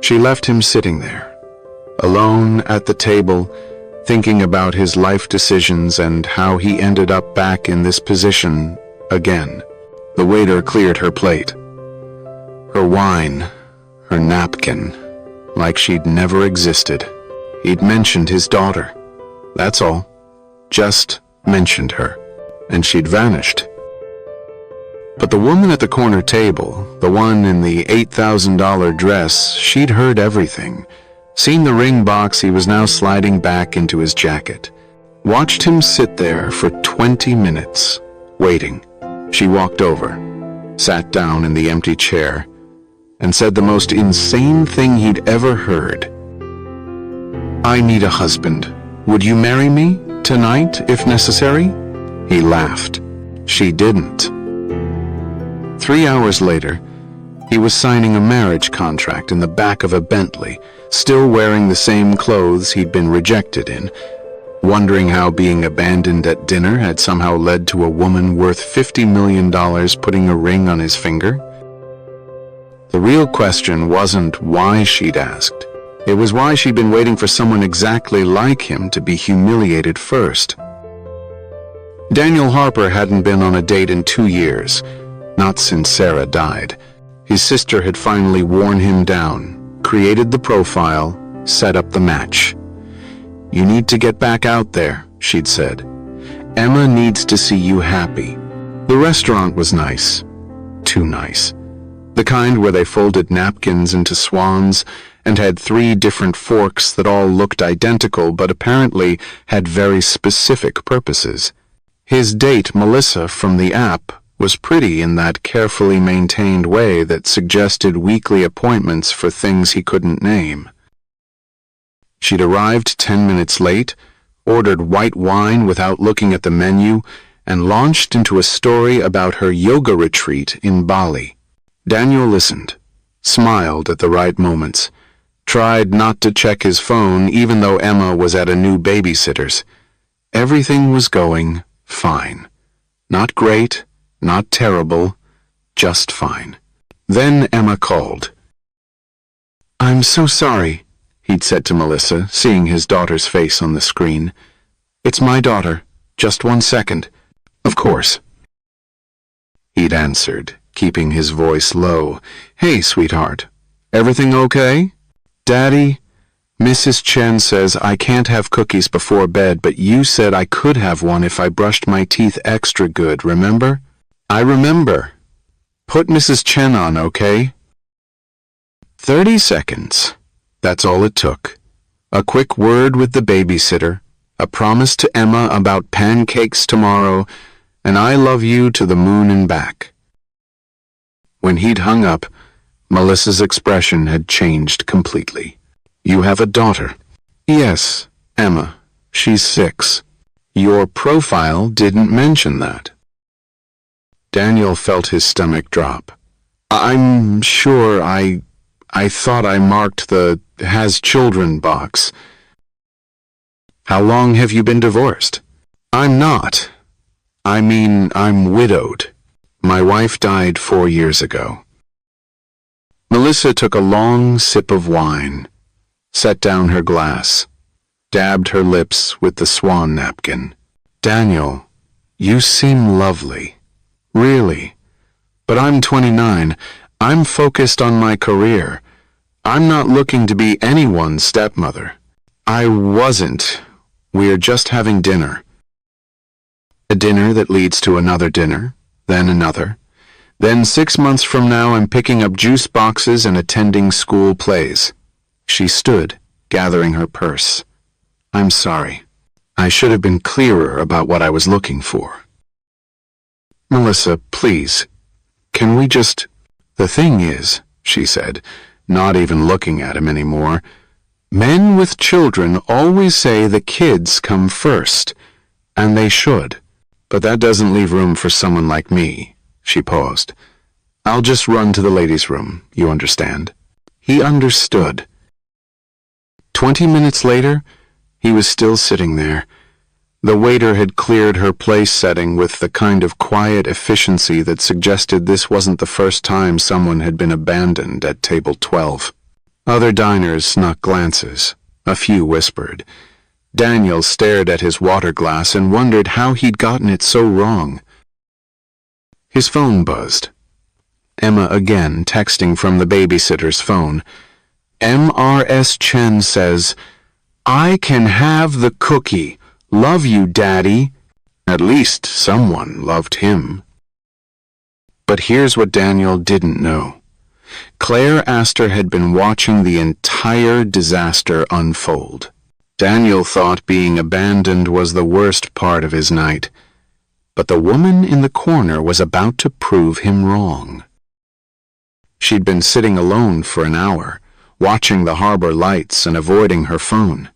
She left him sitting there, alone at the table, thinking about his life decisions and how he ended up back in this position again. The waiter cleared her plate. Her wine, her napkin, like she'd never existed. He'd mentioned his daughter. That's all. Just mentioned her. And she'd vanished. But the woman at the corner table, the one in the $8,000 dress, she'd heard everything. Seen the ring box he was now sliding back into his jacket. Watched him sit there for 20 minutes, waiting. She walked over, sat down in the empty chair, and said the most insane thing he'd ever heard. "I need a husband. Would you marry me tonight, if necessary?" He laughed. She didn't. 3 hours later, he was signing a marriage contract in the back of a Bentley, still wearing the same clothes he'd been rejected in, wondering how being abandoned at dinner had somehow led to a woman worth $50 million putting a ring on his finger. The real question wasn't why she'd asked. It was why she'd been waiting for someone exactly like him to be humiliated first. Daniel Harper hadn't been on a date in 2 years, not since Sarah died. His sister had finally worn him down, created the profile, set up the match. "You need to get back out there," she'd said. "Emma needs to see you happy." The restaurant was nice. Too nice. The kind where they folded napkins into swans and had 3 different forks that all looked identical but apparently had very specific purposes. His date, Melissa, from the app, was pretty in that carefully maintained way that suggested weekly appointments for things he couldn't name. She'd arrived 10 minutes late, ordered white wine without looking at the menu, and launched into a story about her yoga retreat in Bali. Daniel listened, smiled at the right moments, tried not to check his phone even though Emma was at a new babysitter's. Everything was going fine. Not great, not terrible, just fine. Then Emma called. "I'm so sorry," he'd said to Melissa, seeing his daughter's face on the screen. "It's my daughter. Just 1 second." "Of course," he'd answered, keeping his voice low. "Hey, sweetheart. Everything okay? Daddy, Mrs. Chen says I can't have cookies before bed, but you said I could have one if I brushed my teeth extra good, remember?" "I remember. Put Mrs. Chen on, okay?" 30 seconds. That's all it took. A quick word with the babysitter, a promise to Emma about pancakes tomorrow, and I love you to the moon and back. When he'd hung up, Melissa's expression had changed completely. "You have a daughter?" "Yes, Emma. She's 6. Your profile didn't mention that." Daniel felt his stomach drop. "I'm sure I thought I marked the has children box." "How long have you been divorced?" "I'm not. I mean, I'm widowed. My wife died 4 years ago." Melissa took a long sip of wine, set down her glass, dabbed her lips with the swan napkin. "Daniel, you seem lovely. Really. But I'm 29. I'm focused on my career. I'm not looking to be anyone's stepmother." "I wasn't. We're just having dinner." "A dinner that leads to another dinner, then another. Then 6 months from now I'm picking up juice boxes and attending school plays." She stood, gathering her purse. "I'm sorry. I should have been clearer about what I was looking for." "Melissa, please, can we just—" "The thing is," she said, not even looking at him anymore, "men with children always say the kids come first, and they should. But that doesn't leave room for someone like me." She paused. "I'll just run to the ladies' room, you understand?" He understood. 20 minutes later, he was still sitting there. The waiter had cleared her place setting with the kind of quiet efficiency that suggested this wasn't the first time someone had been abandoned at table 12. Other diners snuck glances. A few whispered. Daniel stared at his water glass and wondered how he'd gotten it so wrong. His phone buzzed. Emma again, texting from the babysitter's phone. M.R.S. Chen says, "I can have the cookie. Love you, Daddy." At least someone loved him. But here's what Daniel didn't know. Claire Astor had been watching the entire disaster unfold. Daniel thought being abandoned was the worst part of his night, but the woman in the corner was about to prove him wrong. She'd been sitting alone for an hour, watching the harbor lights and avoiding her phone.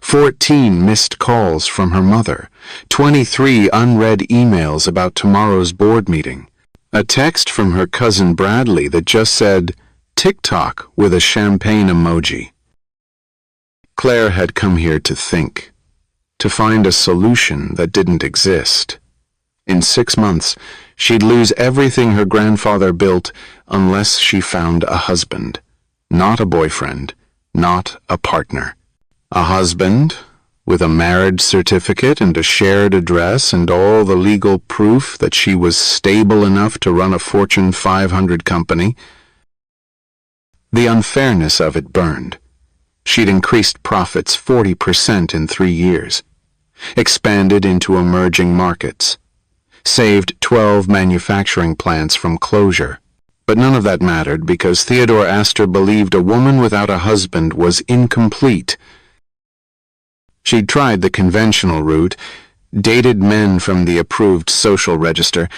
14 missed calls from her mother, 23 unread emails about tomorrow's board meeting, a text from her cousin Bradley that just said, "TikTok" with a champagne emoji. Claire had come here to think, to find a solution that didn't exist. In 6 months, she'd lose everything her grandfather built unless she found a husband, not a boyfriend, not a partner. A husband with a marriage certificate and a shared address and all the legal proof that she was stable enough to run a Fortune 500 company. The unfairness of it burned. She'd increased profits 40% in 3 years, expanded into emerging markets, saved 12 manufacturing plants from closure. But none of that mattered because Theodore Astor believed a woman without a husband was incomplete. She'd tried the conventional route, dated men from the approved social register.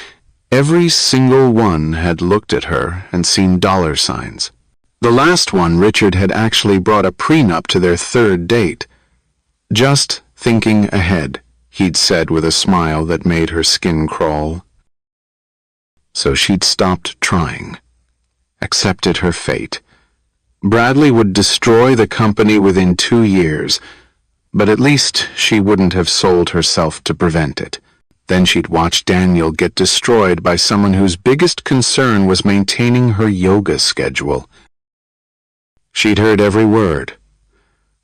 Every single one had looked at her and seen dollar signs. The last one, Richard, had actually brought a prenup to their 3rd date. "Just thinking ahead," he'd said with a smile that made her skin crawl. So she'd stopped trying, accepted her fate. Bradley would destroy the company within 2 years, but at least she wouldn't have sold herself to prevent it. Then she'd watch Daniel get destroyed by someone whose biggest concern was maintaining her yoga schedule. She'd heard every word,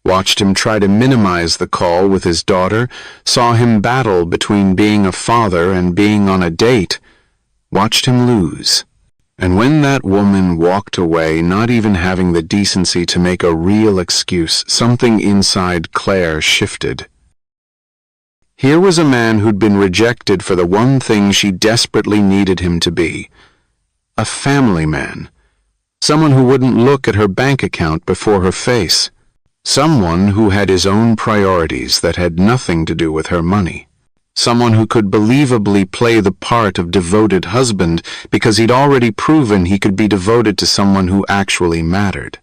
watched him try to minimize the call with his daughter, saw him battle between being a father and being on a date, watched him lose. And when that woman walked away, not even having the decency to make a real excuse, something inside Claire shifted. Here was a man who'd been rejected for the one thing she desperately needed him to be. A family man. Someone who wouldn't look at her bank account before her face. Someone who had his own priorities that had nothing to do with her money. Someone who could believably play the part of devoted husband because he'd already proven he could be devoted to someone who actually mattered.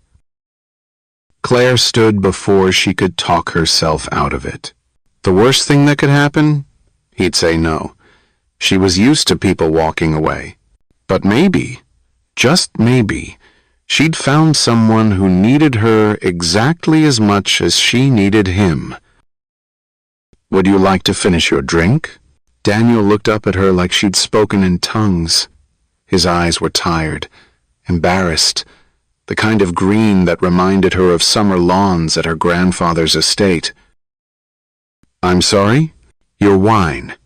Claire stood before she could talk herself out of it. The worst thing that could happen? He'd say no. She was used to people walking away. But maybe, just maybe, she'd found someone who needed her exactly as much as she needed him. "Would you like to finish your drink?" Daniel looked up at her like she'd spoken in tongues. His eyes were tired, embarrassed, the kind of green that reminded her of summer lawns at her grandfather's estate. "I'm sorry? Your wine.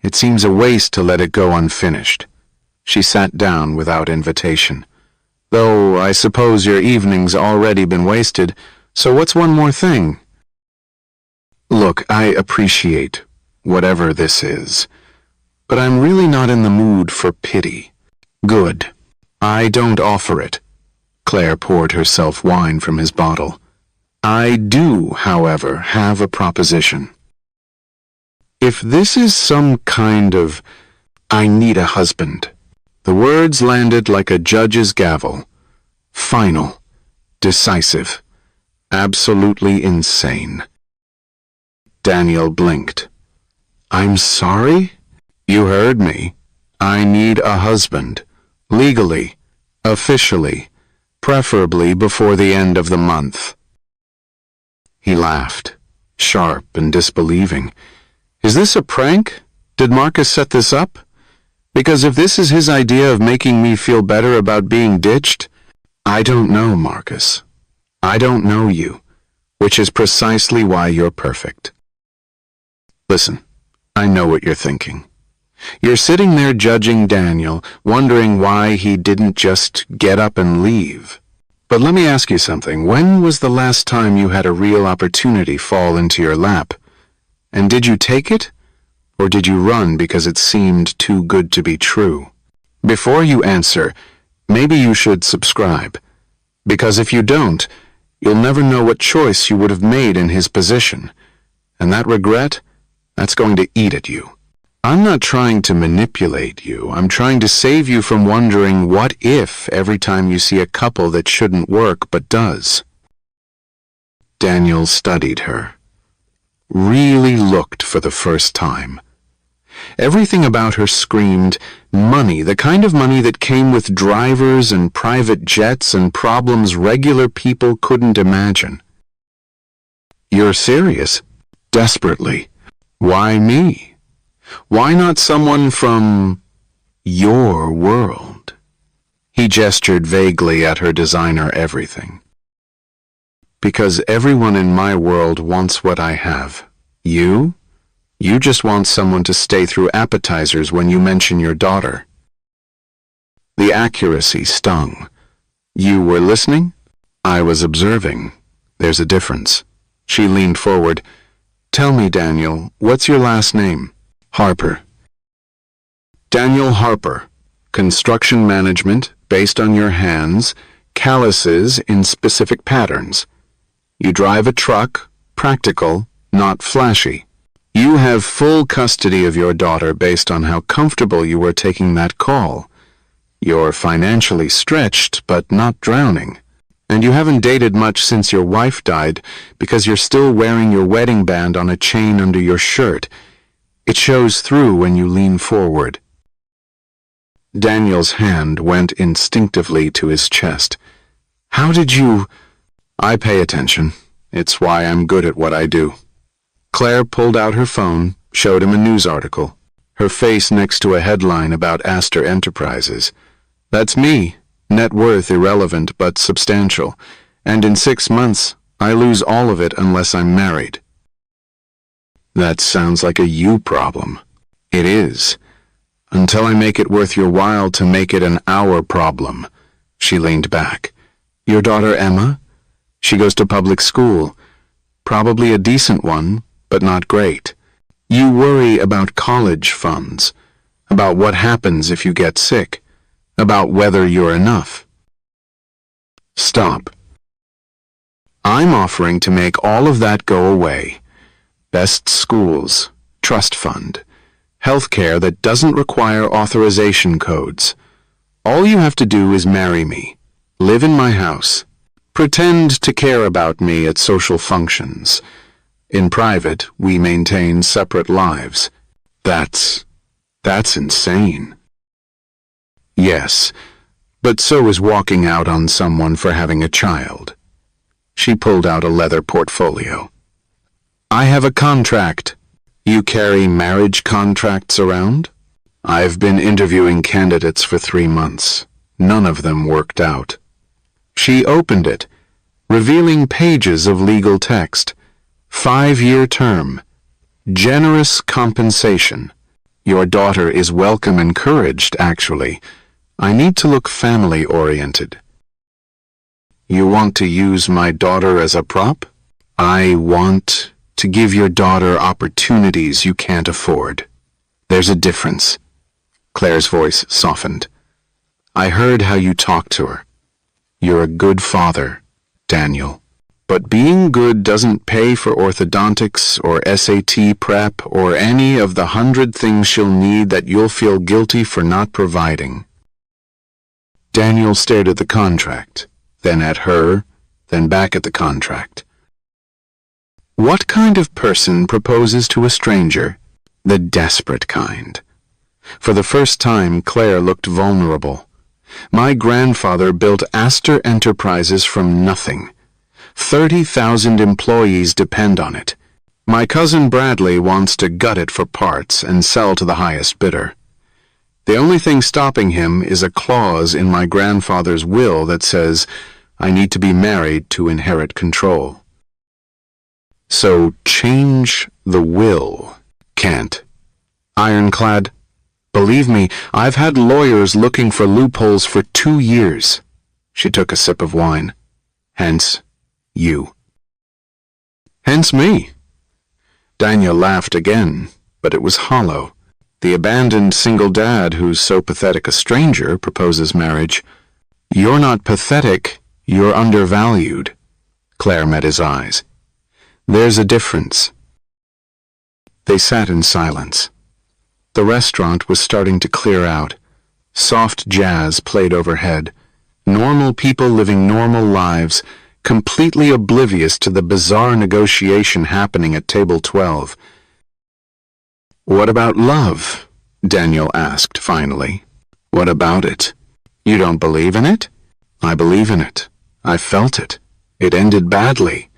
It seems a waste to let it go unfinished." She sat down without invitation. "Though I suppose your evening's already been wasted, so what's one more thing?" "Look, I appreciate whatever this is, but I'm really not in the mood for pity." "Good. I don't offer it." Claire poured herself wine from his bottle. "I do, however, have a proposition. If this is some kind of, I need a husband." The words landed like a judge's gavel. Final. Decisive. Absolutely insane. Daniel blinked. "I'm sorry?" "You heard me. I need a husband. Legally. Officially. Preferably before the end of the month." He laughed, sharp and disbelieving. "Is this a prank? Did Marcus set this up? Because if this is his idea of making me feel better about being ditched..." "I don't know, Marcus. I don't know you, which is precisely why you're perfect. Listen, I know what you're thinking. You're sitting there judging Daniel, wondering why he didn't just get up and leave. But let me ask you something. When was the last time you had a real opportunity fall into your lap? And did you take it? Or did you run because it seemed too good to be true? Before you answer, maybe you should subscribe. Because if you don't, you'll never know what choice you would have made in his position. And that regret, that's going to eat at you. I'm not trying to manipulate you. I'm trying to save you from wondering what if every time you see a couple that shouldn't work but does. Daniel studied her. Really looked for the first time. Everything about her screamed money, the kind of money that came with drivers and private jets and problems regular people couldn't imagine. You're serious? Desperately. Why me? Why not someone from your world? He gestured vaguely at her designer everything. Because everyone in my world wants what I have. You? You just want someone to stay through appetizers when you mention your daughter. The accuracy stung. You were listening? I was observing. There's a difference. She leaned forward. Tell me, Daniel, what's your last name? Harper. Daniel Harper. Construction management, based on your hands, calluses in specific patterns. You drive a truck, practical, not flashy. You have full custody of your daughter based on how comfortable you were taking that call. You're financially stretched, but not drowning. And you haven't dated much since your wife died because you're still wearing your wedding band on a chain under your shirt. It shows through when you lean forward. Daniel's hand went instinctively to his chest. How did you... I pay attention. It's why I'm good at what I do. Claire pulled out her phone, showed him a news article. Her face next to a headline about Astor Enterprises. That's me. Net worth irrelevant but substantial. And in 6 months, I lose all of it unless I'm married. That sounds like a you problem. It is. Until I make it worth your while to make it an our problem. She leaned back. Your daughter Emma? She goes to public school. Probably a decent one, but not great. You worry about college funds. About what happens if you get sick. About whether you're enough. Stop. I'm offering to make all of that go away. Best schools, trust fund, healthcare that doesn't require authorization codes. All you have to do is marry me, live in my house, pretend to care about me at social functions. In private, we maintain separate lives. That's insane. Yes, but so is walking out on someone for having a child. She pulled out a leather portfolio. I have a contract. You carry marriage contracts around? I've been interviewing candidates for 3 months. None of them worked out. She opened it, revealing pages of legal text. 5-year term. Generous compensation. Your daughter is welcome encouraged, actually. I need to look family-oriented. You want to use my daughter as a prop? I want to give your daughter opportunities you can't afford. There's a difference. Claire's voice softened. I heard how you talked to her. You're a good father, Daniel. But being good doesn't pay for orthodontics or SAT prep or any of the 100 things she'll need that you'll feel guilty for not providing. Daniel stared at the contract, then at her, then back at the contract. What kind of person proposes to a stranger? The desperate kind. For the first time, Claire looked vulnerable. My grandfather built Astor Enterprises from nothing. 30,000 employees depend on it. My cousin Bradley wants to gut it for parts and sell to the highest bidder. The only thing stopping him is a clause in my grandfather's will that says, I need to be married to inherit control. So change the will. Can't. Ironclad. Believe me, I've had lawyers looking for loopholes for 2 years. She took a sip of wine. Hence, you. Hence me. Daniel laughed again, but it was hollow. The abandoned single dad who's so pathetic a stranger proposes marriage. You're not pathetic, you're undervalued. Claire met his eyes. There's a difference. They sat in silence. The restaurant was starting to clear out. Soft jazz played overhead. Normal people living normal lives, completely oblivious to the bizarre negotiation happening at table 12. What about love? Daniel asked finally. What about it? You don't believe in it? I believe in it. I felt it. It ended badly.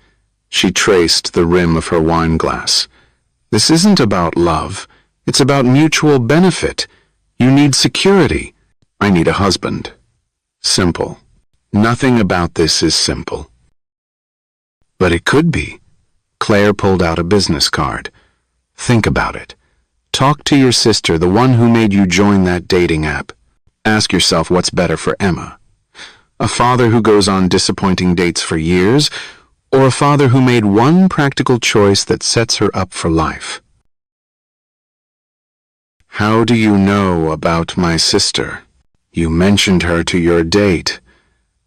She traced the rim of her wine glass. This isn't about love. It's about mutual benefit. You need security. I need a husband. Simple. Nothing about this is simple. But it could be. Claire pulled out a business card. Think about it. Talk to your sister, the one who made you join that dating app. Ask yourself what's better for Emma. A father who goes on disappointing dates for years, or a father who made one practical choice that sets her up for life? How do you know about my sister? You mentioned her to your date,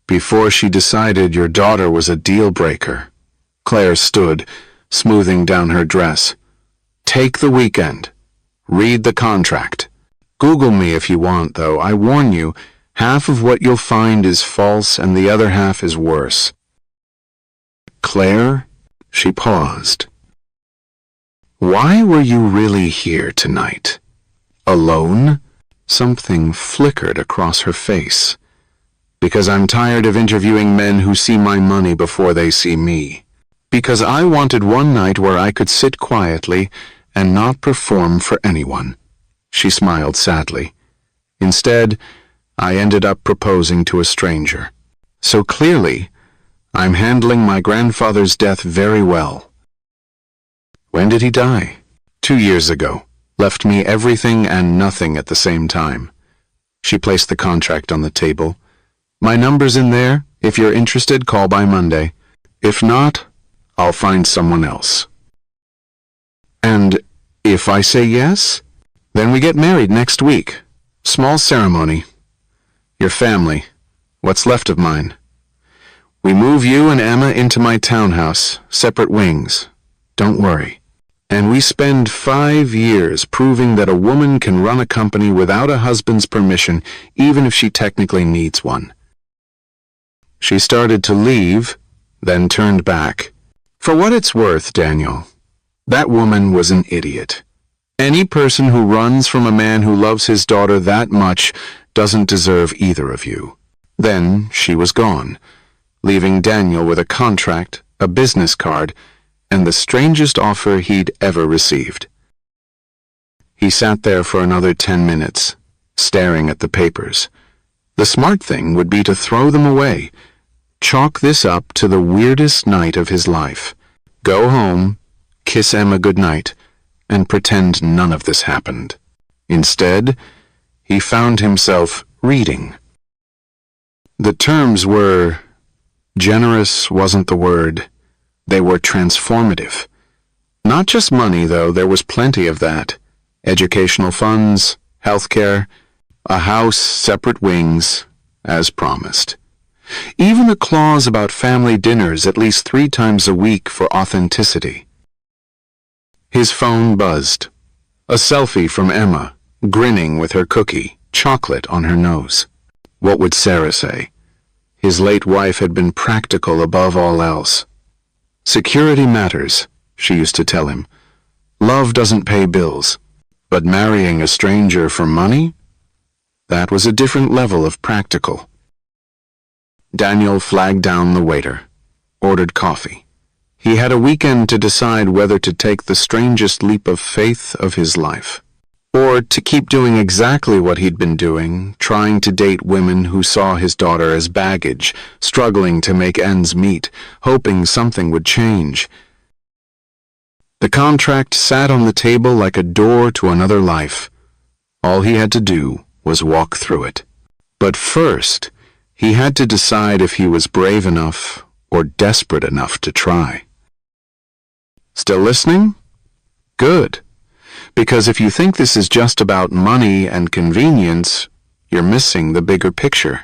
before she decided your daughter was a deal-breaker. Claire stood, smoothing down her dress. Take the weekend. Read the contract. Google me if you want, though. I warn you, half of what you'll find is false and the other half is worse. Claire? She paused. Why were you really here tonight? Alone? Something flickered across her face. Because I'm tired of interviewing men who see my money before they see me. Because I wanted one night where I could sit quietly and not perform for anyone. She smiled sadly. Instead, I ended up proposing to a stranger. So clearly, I'm handling my grandfather's death very well. When did he die? 2 years ago. Left me everything and nothing at the same time. She placed the contract on the table. My number's in there. If you're interested, call by Monday. If not, I'll find someone else. And if I say yes, then we get married next week. Small ceremony. Your family. What's left of mine. We move you and Emma into my townhouse, separate wings. Don't worry. And we spend 5 years proving that a woman can run a company without a husband's permission, even if she technically needs one. She started to leave, then turned back. For what it's worth, Daniel, that woman was an idiot. Any person who runs from a man who loves his daughter that much doesn't deserve either of you. Then she was gone, leaving Daniel with a contract, a business card, and the strangest offer he'd ever received. He sat there for another 10 minutes, staring at the papers. The smart thing would be to throw them away, chalk this up to the weirdest night of his life, go home, kiss Emma goodnight, and pretend none of this happened. Instead, he found himself reading. The terms were... generous wasn't the word. They were transformative. Not just money, though, there was plenty of that. Educational funds, healthcare, a house, separate wings, as promised. Even a clause about family dinners at least 3 times a week for authenticity. His phone buzzed. A selfie from Emma, grinning with her cookie, chocolate on her nose. What would Sarah say? His late wife had been practical above all else. Security matters, she used to tell him. Love doesn't pay bills. But marrying a stranger for money? That was a different level of practical. Daniel flagged down the waiter, ordered coffee. He had a weekend to decide whether to take the strangest leap of faith of his life. Or to keep doing exactly what he'd been doing, trying to date women who saw his daughter as baggage, struggling to make ends meet, hoping something would change. The contract sat on the table like a door to another life. All he had to do was walk through it. But first, he had to decide if he was brave enough or desperate enough to try. Still listening? Good. Because if you think this is just about money and convenience, you're missing the bigger picture.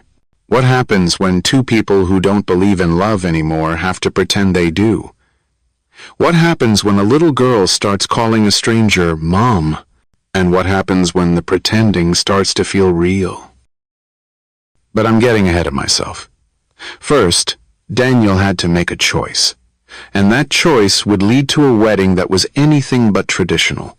What happens when two people who don't believe in love anymore have to pretend they do? What happens when a little girl starts calling a stranger Mom? And what happens when the pretending starts to feel real? But I'm getting ahead of myself. First, Daniel had to make a choice. And that choice would lead to a wedding that was anything but traditional.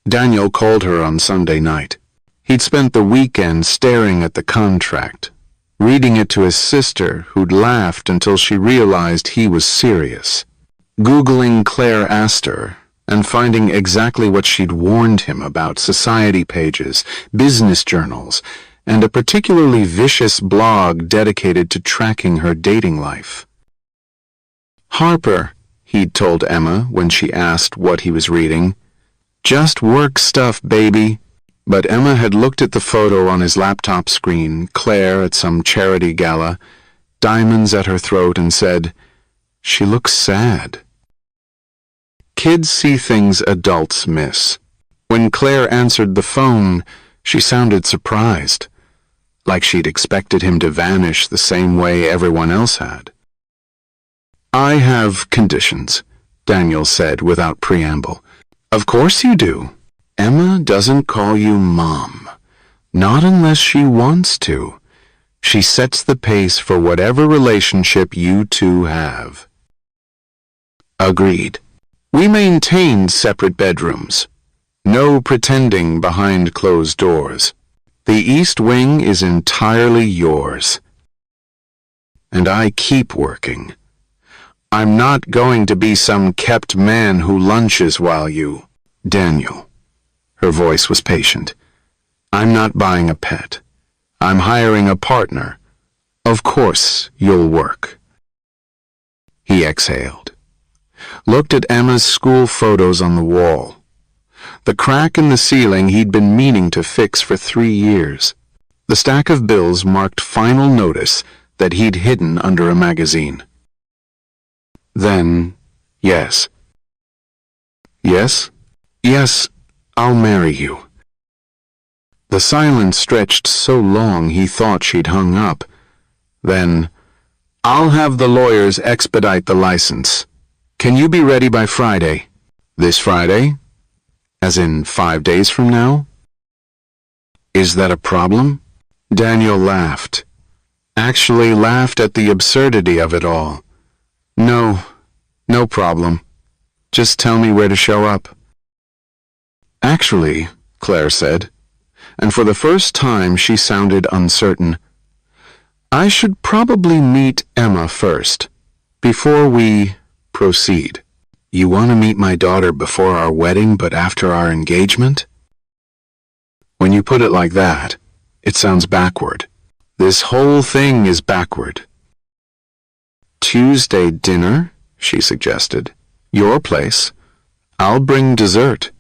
Daniel called her on Sunday night. He'd spent the weekend staring at the contract, reading it to his sister, who'd laughed until she realized he was serious, Googling Claire Astor and finding exactly what she'd warned him about: society pages, business journals, and a particularly vicious blog dedicated to tracking her dating life. Harper, he'd told Emma when she asked what he was reading. Just work stuff, baby. But Emma had looked at the photo on his laptop screen, Claire at some charity gala, diamonds at her throat, and said, "She looks sad." Kids see things adults miss. When Claire answered the phone, she sounded surprised, like she'd expected him to vanish the same way everyone else had. "I have conditions," Daniel said without preamble. "Of course you do. Emma doesn't call you Mom. Not unless she wants to. She sets the pace for whatever relationship you two have." Agreed. We maintained separate bedrooms. No pretending behind closed doors. The East Wing is entirely yours. And I keep working. I'm not going to be some kept man who lunches while you... Daniel. Her voice was patient. I'm not buying a pet. I'm hiring a partner. Of course you'll work. He exhaled. Looked at Emma's school photos on the wall. The crack in the ceiling he'd been meaning to fix for 3 years. The stack of bills marked final notice that he'd hidden under a magazine. Then, yes. Yes? Yes, I'll marry you. The silence stretched so long he thought she'd hung up. Then, I'll have the lawyers expedite the license. Can you be ready by Friday? This Friday? As in 5 days from now? Is that a problem? Daniel laughed. Actually laughed at the absurdity of it all. No problem. Just tell me where to show up. Actually, Claire said, and for the first time she sounded uncertain, I should probably meet Emma first, before we proceed. You want to meet my daughter before our wedding but after our engagement? When you put it like that, it sounds backward. This whole thing is backward. Tuesday dinner, she suggested. Your place. I'll bring dessert.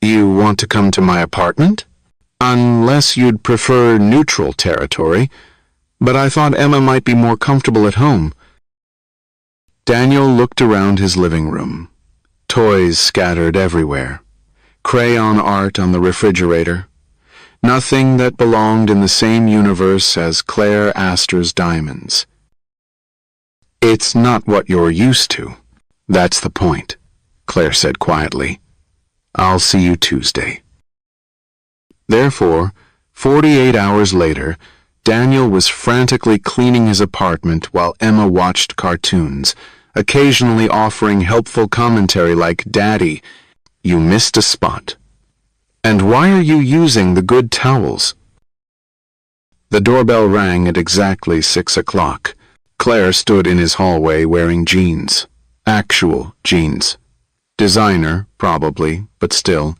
You want to come to my apartment? Unless you'd prefer neutral territory, but I thought Emma might be more comfortable at home. Daniel looked around his living room. Toys scattered everywhere. Crayon art on the refrigerator. Nothing that belonged in the same universe as Claire Astor's diamonds. It's not what you're used to. That's the point, Claire said quietly. I'll see you Tuesday. Therefore, 48 hours later, Daniel was frantically cleaning his apartment while Emma watched cartoons, occasionally offering helpful commentary like, Daddy, you missed a spot. And why are you using the good towels? The doorbell rang at exactly 6 o'clock. Claire stood in his hallway wearing jeans. Actual jeans. Designer, probably, but still.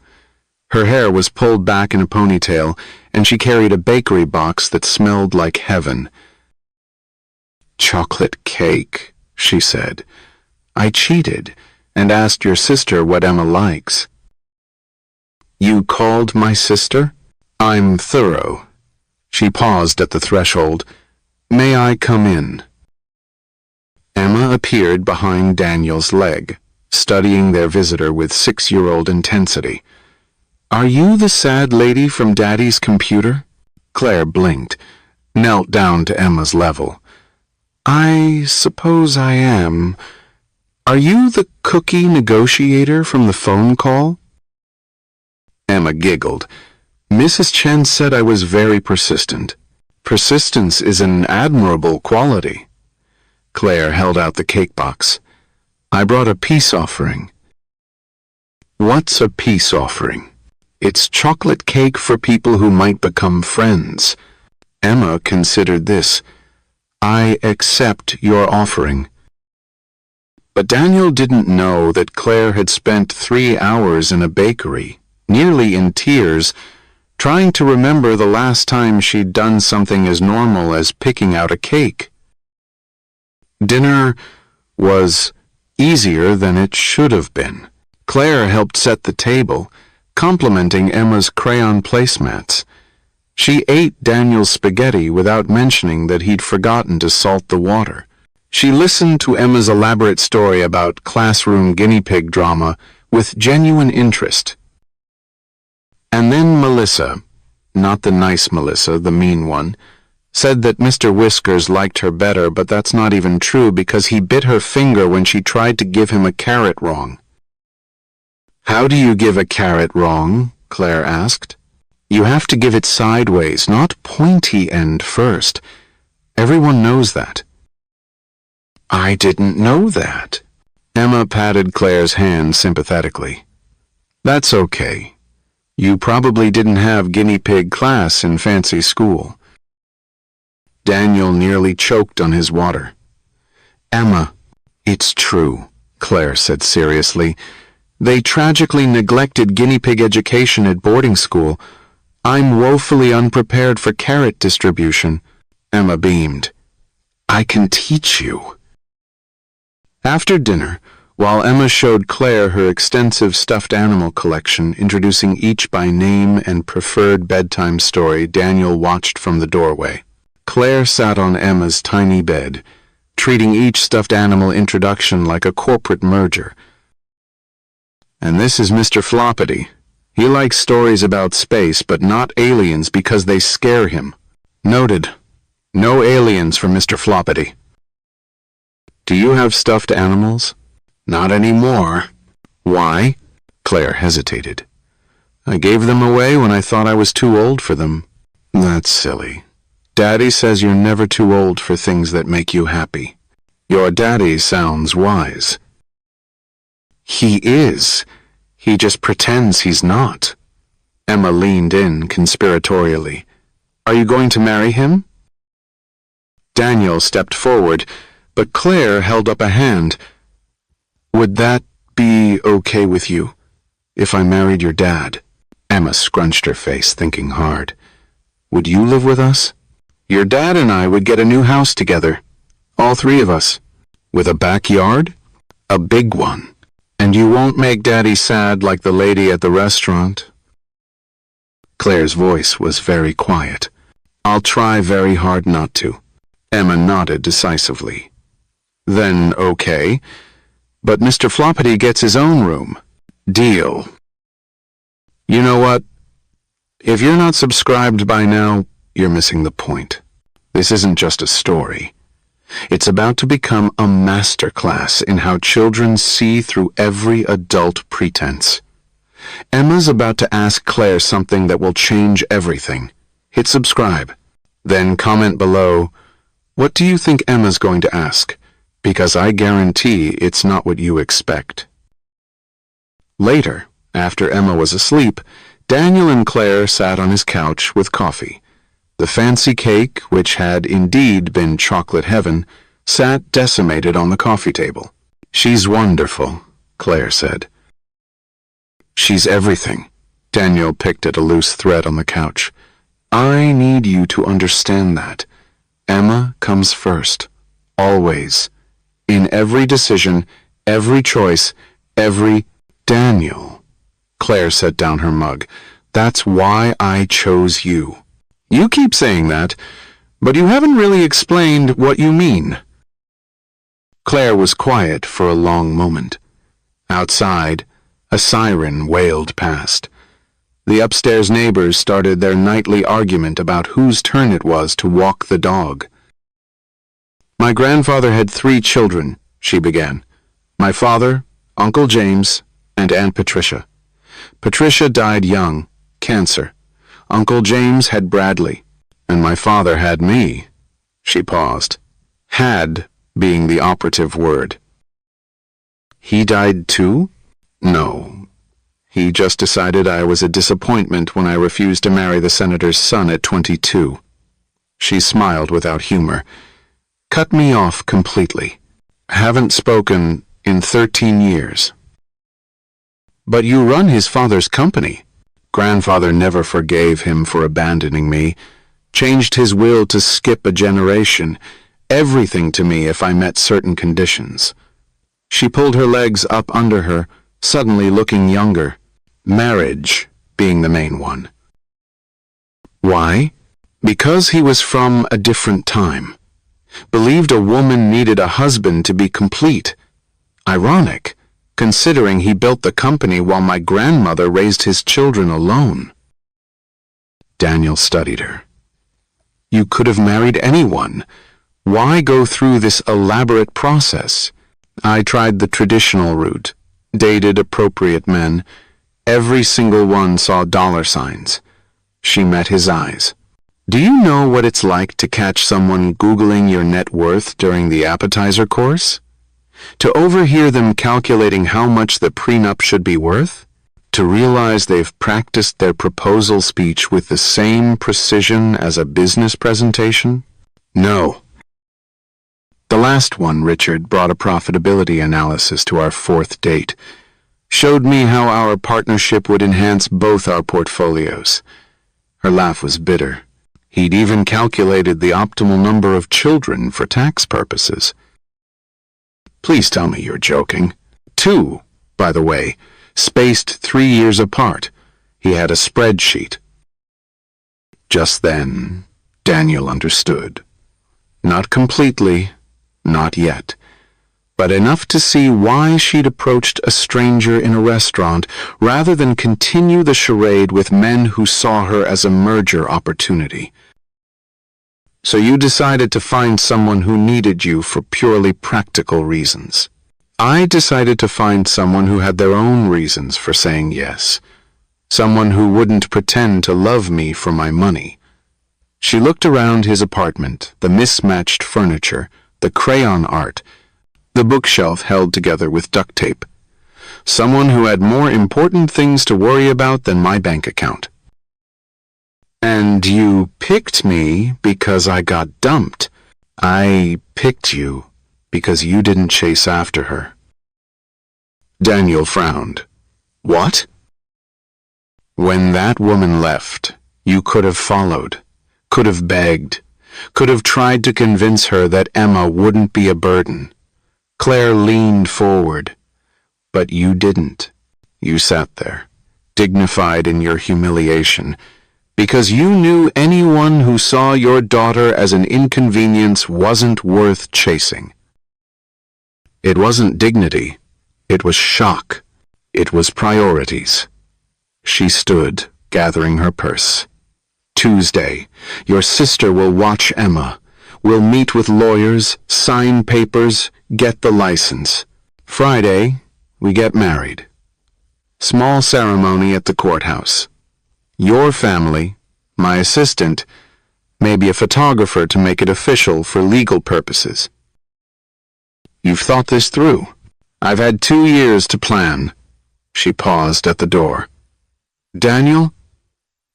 Her hair was pulled back in a ponytail, and she carried a bakery box that smelled like heaven. "Chocolate cake," she said. "I cheated and asked your sister what Emma likes." "You called my sister?" "I'm thorough." She paused at the threshold. "May I come in?" Emma appeared behind Daniel's leg, studying their visitor with 6-year-old intensity. "Are you the sad lady from Daddy's computer?" Claire blinked, knelt down to Emma's level. "I suppose I am. Are you the cookie negotiator from the phone call?" Emma giggled. "Mrs. Chen said I was very persistent. Persistence is an admirable quality." Claire held out the cake box. "I brought a peace offering." "What's a peace offering?" "It's chocolate cake for people who might become friends." Emma considered this. "I accept your offering." But Daniel didn't know that Claire had spent 3 hours in a bakery, nearly in tears, trying to remember the last time she'd done something as normal as picking out a cake. Dinner was easier than it should have been. Claire helped set the table, complimenting Emma's crayon placemats. She ate Daniel's spaghetti without mentioning that he'd forgotten to salt the water. She listened to Emma's elaborate story about classroom guinea pig drama with genuine interest. And then Melissa, not the nice Melissa, the mean one, said that Mr. Whiskers liked her better, but that's not even true because he bit her finger when she tried to give him a carrot wrong. "How do you give a carrot wrong?" Claire asked. "You have to give it sideways, not pointy end first. Everyone knows that." "I didn't know that." Emma patted Claire's hand sympathetically. "That's okay. You probably didn't have guinea pig class in fancy school." Daniel nearly choked on his water. "Emma, it's true," Claire said seriously. "They tragically neglected guinea pig education at boarding school. I'm woefully unprepared for carrot distribution." Emma beamed. "I can teach you." After dinner, while Emma showed Claire her extensive stuffed animal collection, introducing each by name and preferred bedtime story, Daniel watched from the doorway. Claire sat on Emma's tiny bed, treating each stuffed animal introduction like a corporate merger. "And this is Mr. Floppity. He likes stories about space, but not aliens because they scare him." "Noted. No aliens for Mr. Floppity." "Do you have stuffed animals?" "Not anymore." "Why?" Claire hesitated. "I gave them away when I thought I was too old for them." "That's silly. Daddy says you're never too old for things that make you happy." "Your daddy sounds wise." "He is. He just pretends he's not." Emma leaned in conspiratorially. "Are you going to marry him?" Daniel stepped forward, but Claire held up a hand. "Would that be okay with you, if I married your dad?" Emma scrunched her face, thinking hard. "Would you live with us?" "Your dad and I would get a new house together. All 3 of us. With a backyard? A big one. And you won't make Daddy sad like the lady at the restaurant?" Claire's voice was very quiet. "I'll try very hard not to." Emma nodded decisively. "Then okay. But Mr. Floppity gets his own room." "Deal." "You know what? If you're not subscribed by now, you're missing the point. This isn't just a story. It's about to become a masterclass in how children see through every adult pretense. Emma's about to ask Claire something that will change everything. Hit subscribe. Then comment below, what do you think Emma's going to ask? Because I guarantee it's not what you expect. Later, after Emma was asleep, Daniel and Claire sat on his couch with coffee. The fancy cake, which had indeed been chocolate heaven, sat decimated on the coffee table. "She's wonderful," Claire said. "She's everything. Daniel picked at a loose thread on the couch. I need you to understand that. Emma comes first. Always. In every decision, every choice, every... Daniel. Claire set down her mug. That's why I chose you. You keep saying that, but you haven't really explained what you mean. Claire was quiet for a long moment. Outside, a siren wailed past. The upstairs neighbors started their nightly argument about whose turn it was to walk the dog. My grandfather had 3 children, she began. My father, Uncle James, and Aunt Patricia. Patricia died young, cancer. Uncle James had Bradley, and my father had me. She paused. Had being the operative word. He died too? No. He just decided I was a disappointment when I refused to marry the senator's son at 22. She smiled without humor. Cut me off completely. Haven't spoken in 13 years. But you run his father's company. Grandfather never forgave him for abandoning me. Changed his will to skip a generation. Everything to me if I met certain conditions. She pulled her legs up under her, suddenly looking younger. Marriage being the main one. Why? Because he was from a different time. Believed a woman needed a husband to be complete. Ironic, considering he built the company while my grandmother raised his children alone. Daniel studied her. You could have married anyone. Why go through this elaborate process? I tried the traditional route, dated appropriate men. Every single one saw dollar signs. She met his eyes. Do you know what it's like to catch someone Googling your net worth during the appetizer course? To overhear them calculating how much the prenup should be worth? To realize they've practiced their proposal speech with the same precision as a business presentation? No. The last one, Richard, brought a profitability analysis to our 4th date. Showed me how our partnership would enhance both our portfolios. Her laugh was bitter. He'd even calculated the optimal number of children for tax purposes. Please tell me you're joking. 2, by the way, spaced 3 years apart. He had a spreadsheet. Just then, Daniel understood. Not completely, not yet, but enough to see why she'd approached a stranger in a restaurant rather than continue the charade with men who saw her as a merger opportunity. So you decided to find someone who needed you for purely practical reasons. I decided to find someone who had their own reasons for saying yes. Someone who wouldn't pretend to love me for my money. She looked around his apartment, the mismatched furniture, the crayon art, the bookshelf held together with duct tape. Someone who had more important things to worry about than my bank account. And you picked me because I got dumped. I picked you because you didn't chase after her. Daniel frowned. What? When that woman left, you could have followed, could have begged, could have tried to convince her that Emma wouldn't be a burden. Claire leaned forward, but you didn't. You sat there, dignified in your humiliation, because you knew anyone who saw your daughter as an inconvenience wasn't worth chasing. It wasn't dignity. It was shock. It was priorities. She stood, gathering her purse. Tuesday, your sister will watch Emma. We'll meet with lawyers, sign papers, get the license. Friday, we get married. Small ceremony at the courthouse. Your family, my assistant, maybe a photographer to make it official for legal purposes. You've thought this through. I've had 2 years to plan. She paused at the door. Daniel,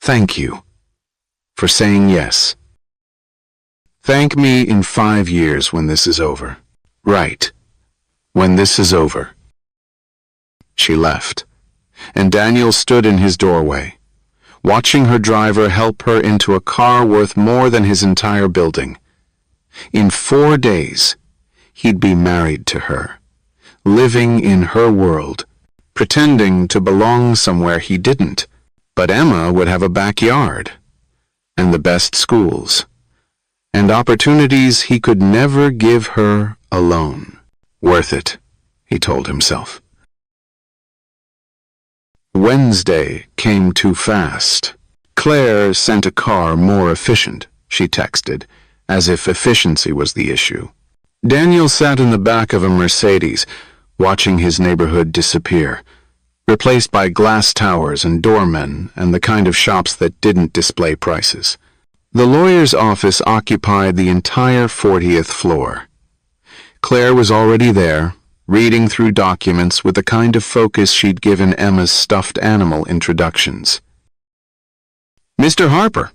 thank you for saying yes. Thank me in 5 years when this is over. Right. When this is over. She left. and Daniel stood in his doorway, watching her driver help her into a car worth more than his entire building. In 4 days, he'd be married to her, living in her world, pretending to belong somewhere he didn't. But Emma would have a backyard, and the best schools, and opportunities he could never give her alone. Worth it, he told himself. Wednesday came too fast. Claire sent a car more efficient, she texted, as if efficiency was the issue. Daniel sat in the back of a Mercedes, watching his neighborhood disappear, replaced by glass towers and doormen and the kind of shops that didn't display prices. The lawyer's office occupied the entire 40th floor. Claire was already there, reading through documents with the kind of focus she'd given Emma's stuffed animal introductions. "Mr. Harper,"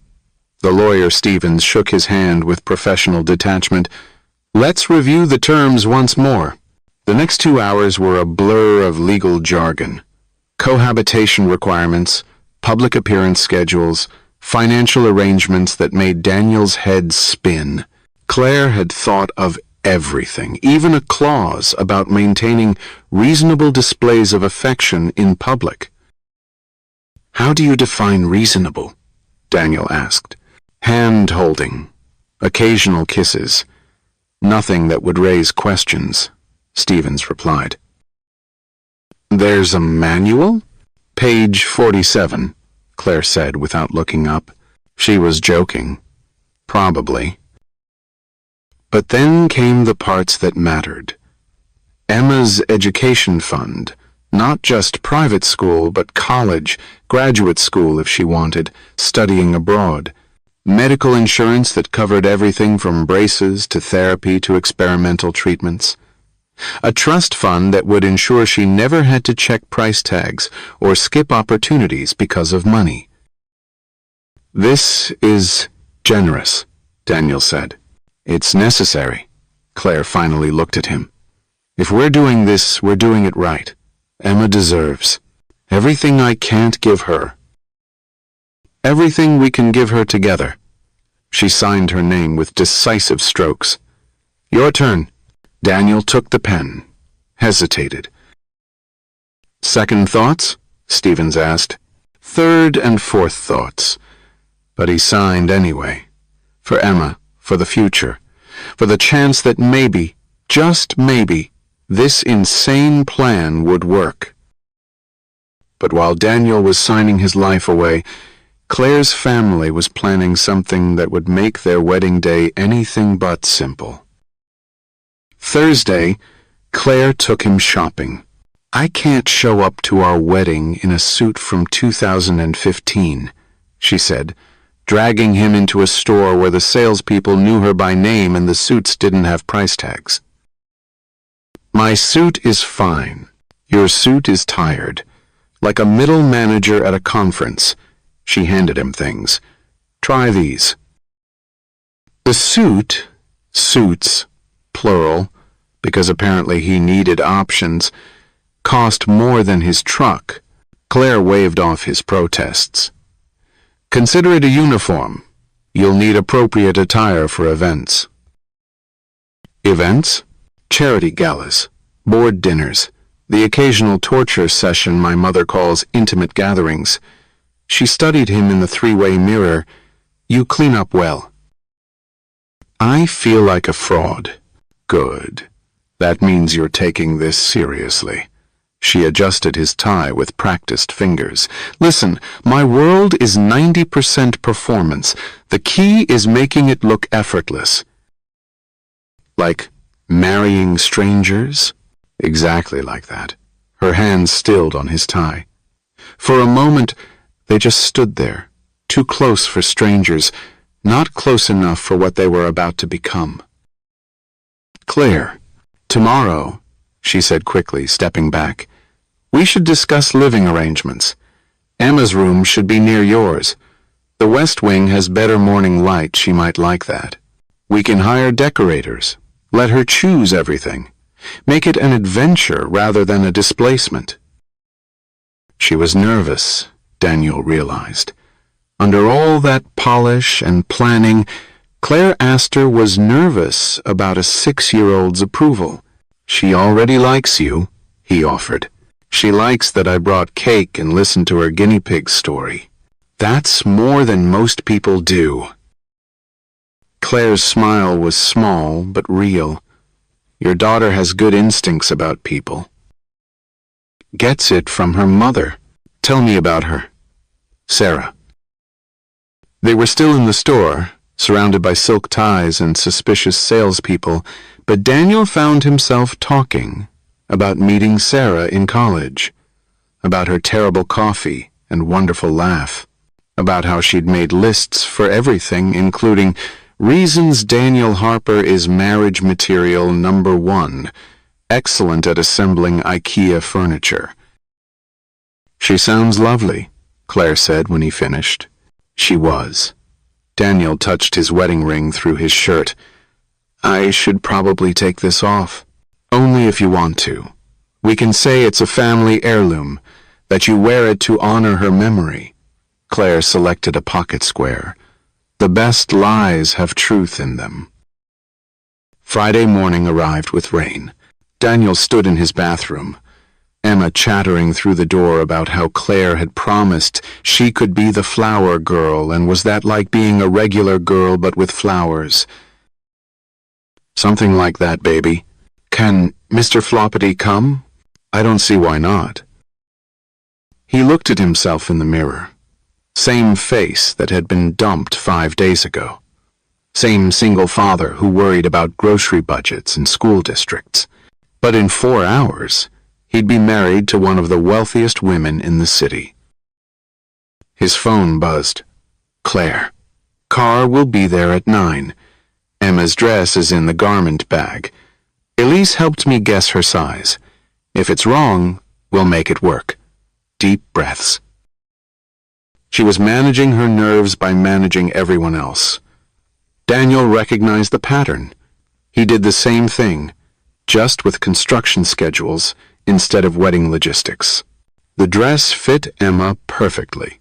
the lawyer Stevens shook his hand with professional detachment, "let's review the terms once more." The next 2 hours were a blur of legal jargon. Cohabitation requirements, public appearance schedules, financial arrangements that made Daniel's head spin. Claire had thought of everything, even a clause about maintaining reasonable displays of affection in public. "How do you define reasonable?" Daniel asked. "Hand-holding, occasional kisses, nothing that would raise questions," Stevens replied. "There's a manual?" "Page 47, Claire said without looking up. She was joking. Probably. But then came the parts that mattered. Emma's education fund, not just private school, but college, graduate school if she wanted, studying abroad. Medical insurance that covered everything from braces to therapy to experimental treatments. A trust fund that would ensure she never had to check price tags or skip opportunities because of money. "This is generous," Daniel said. "It's necessary." Claire finally looked at him. "If we're doing this, we're doing it right. Emma deserves everything I can't give her. Everything we can give her together." She signed her name with decisive strokes. "Your turn." Daniel took the pen, hesitated. "Second thoughts?" Stevens asked. "Third and fourth thoughts." But he signed anyway. For Emma, for the future, for the chance that maybe, just maybe, this insane plan would work. But while Daniel was signing his life away, Claire's family was planning something that would make their wedding day anything but simple. Thursday, Claire took him shopping. "I can't show up to our wedding in a suit from 2015, she said, dragging him into a store where the salespeople knew her by name and the suits didn't have price tags. "My suit is fine. Your suit is tired. Like a middle manager at a conference." She handed him things. "Try these." The suits, plural, because apparently he needed options, cost more than his truck. Claire waved off his protests. "Consider it a uniform. You'll need appropriate attire for events." Events? Charity galas, board dinners, the occasional torture session my mother calls intimate gatherings. She studied him in the three-way mirror. "You clean up well." "I feel like a fraud." "Good. That means you're taking this seriously." She adjusted his tie with practiced fingers. "Listen, my world is 90% performance. The key is making it look effortless." "Like marrying strangers?" "Exactly like that." Her hands stilled on his tie. For a moment, they just stood there, too close for strangers, not close enough for what they were about to become. "Claire, tomorrow," she said quickly, stepping back, "we should discuss living arrangements. Emma's room should be near yours. The West Wing has better morning light, she might like that. We can hire decorators. Let her choose everything. Make it an adventure rather than a displacement." She was nervous, Daniel realized. Under all that polish and planning, Claire Astor was nervous about a 6-year-old's approval. "She already likes you," he offered. "She likes that I brought cake and listened to her guinea pig story. That's more than most people do." Claire's smile was small but real. "Your daughter has good instincts about people. Gets it from her mother. Tell me about her." Sarah. They were still in the store, surrounded by silk ties and suspicious salespeople, but Daniel found himself talking about meeting Sarah in college, about her terrible coffee and wonderful laugh, about how she'd made lists for everything, including reasons Daniel Harper is marriage material number 1, excellent at assembling IKEA furniture. "She sounds lovely," Claire said when he finished. She was. Daniel touched his wedding ring through his shirt. "I should probably take this off." "Only if you want to. We can say it's a family heirloom, that you wear it to honor her memory." Claire selected a pocket square. "The best lies have truth in them." Friday morning arrived with rain. Daniel stood in his bathroom, Emma chattering through the door about how Claire had promised she could be the flower girl, and was that like being a regular girl but with flowers? "Something like that, baby. Can Mr. Floppity come?" "I don't see why not." He looked at himself in the mirror. Same face that had been dumped 5 days ago. Same single father who worried about grocery budgets and school districts. But in 4 hours, he'd be married to one of the wealthiest women in the city. His phone buzzed. "Claire, car will be there at 9. Emma's dress is in the garment bag. Elise helped me guess her size. If it's wrong, we'll make it work." Deep breaths. She was managing her nerves by managing everyone else. Daniel recognized the pattern. He did the same thing, just with construction schedules instead of wedding logistics. The dress fit Emma perfectly.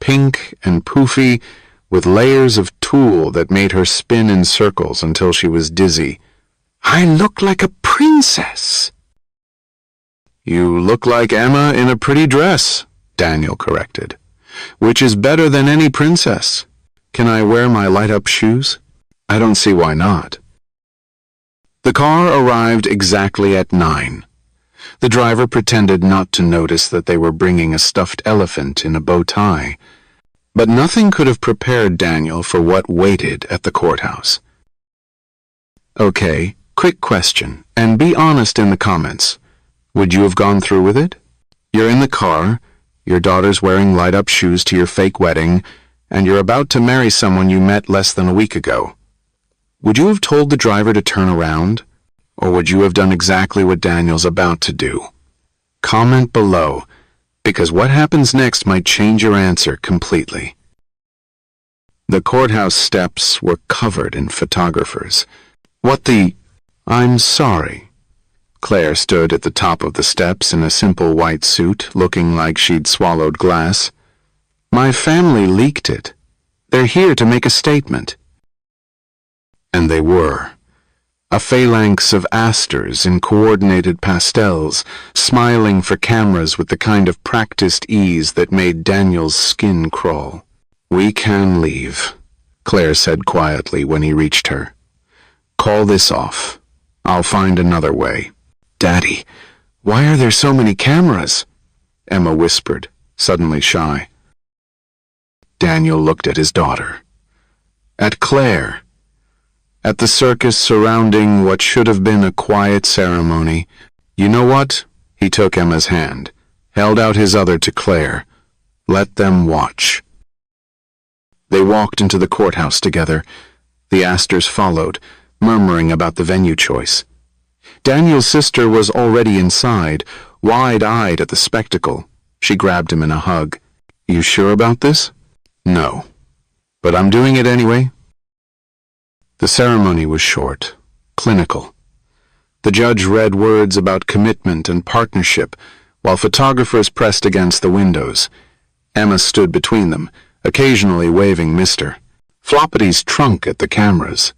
Pink and poofy, with layers of tulle that made her spin in circles until she was dizzy. "I look like a princess." "You look like Emma in a pretty dress," Daniel corrected. "Which is better than any princess. Can I wear my light-up shoes?" "I don't see why not." The car arrived exactly at 9. The driver pretended not to notice that they were bringing a stuffed elephant in a bow tie. But nothing could have prepared Daniel for what waited at the courthouse. "Okay, quick question, and be honest in the comments. Would you have gone through with it? You're in the car, your daughter's wearing light-up shoes to your fake wedding, and you're about to marry someone you met less than a week ago. Would you have told the driver to turn around? Or would you have done exactly what Daniel's about to do? Comment below, because what happens next might change your answer completely. The courthouse steps were covered in photographers. "What the—" "I'm sorry." Claire stood at the top of the steps in a simple white suit, looking like she'd swallowed glass. "My family leaked it. They're here to make a statement." And they were. A phalanx of Astors in coordinated pastels, smiling for cameras with the kind of practiced ease that made Daniel's skin crawl. "We can leave," Claire said quietly when he reached her. "Call this off. I'll find another way." "Daddy, why are there so many cameras?" Emma whispered, suddenly shy. Daniel looked at his daughter. At Claire. At the circus surrounding what should have been a quiet ceremony. "You know what?" He took Emma's hand, held out his other to Claire. "Let them watch." They walked into the courthouse together. The Astors followed, murmuring about the venue choice. Daniel's sister was already inside, wide-eyed at the spectacle. She grabbed him in a hug. "You sure about this?" "No. But I'm doing it anyway." The ceremony was short, clinical. The judge read words about commitment and partnership, while photographers pressed against the windows. Emma stood between them, occasionally waving Mr. Floppity's trunk at the cameras.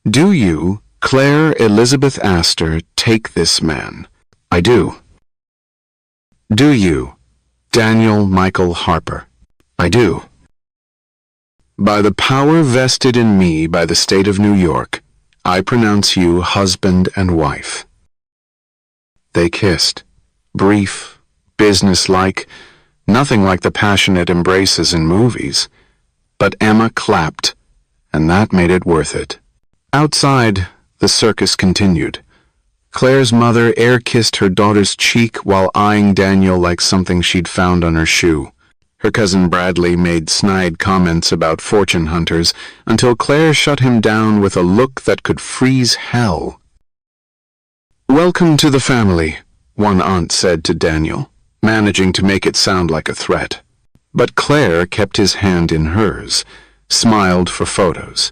"Do you, Claire Elizabeth Astor, take this man?" "I do." "Do you, Daniel Michael Harper?" "I do." "By the power vested in me by the state of New York, I pronounce you husband and wife." They kissed, brief, businesslike, nothing like the passionate embraces in movies. But Emma clapped, and that made it worth it. Outside, the circus continued. Claire's mother air-kissed her daughter's cheek while eyeing Daniel like something she'd found on her shoe. Her cousin Bradley made snide comments about fortune hunters until Claire shut him down with a look that could freeze hell. "Welcome to the family," one aunt said to Daniel, managing to make it sound like a threat. But Claire kept his hand in hers, smiled for photos,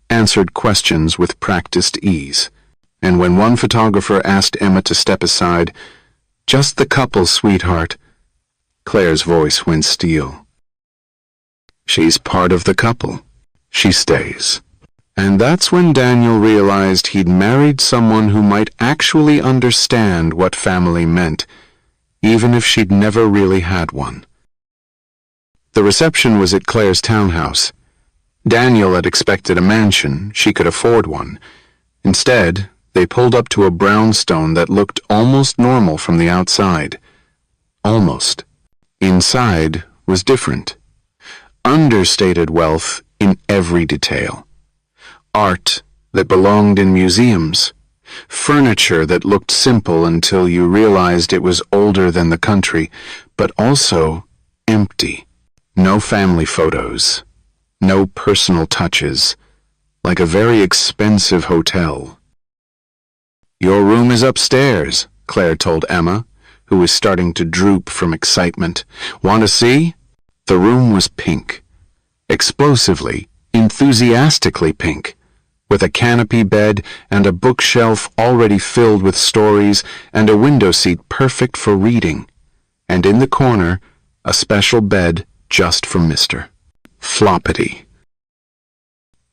answered questions with practiced ease. And when one photographer asked Emma to step aside, "Just the couple, sweetheart," Claire's voice went steel. She's part of the couple. She stays. And that's when Daniel realized he'd married someone who might actually understand what family meant, even if she'd never really had one. The reception was at Claire's townhouse. Daniel had expected a mansion. She could afford one. Instead, they pulled up to a brownstone that looked almost normal from the outside. Almost. Inside was different. Understated wealth in every detail. Art that belonged in museums. Furniture that looked simple until you realized it was older than the country, but also empty. No family photos. No personal touches. Like a very expensive hotel. "Your room is upstairs," Claire told Emma, who was starting to droop from excitement. "Want to see?" The room was pink. Explosively, enthusiastically pink, with a canopy bed and a bookshelf already filled with stories and a window seat perfect for reading. And in the corner, a special bed just for Mr. Floppity.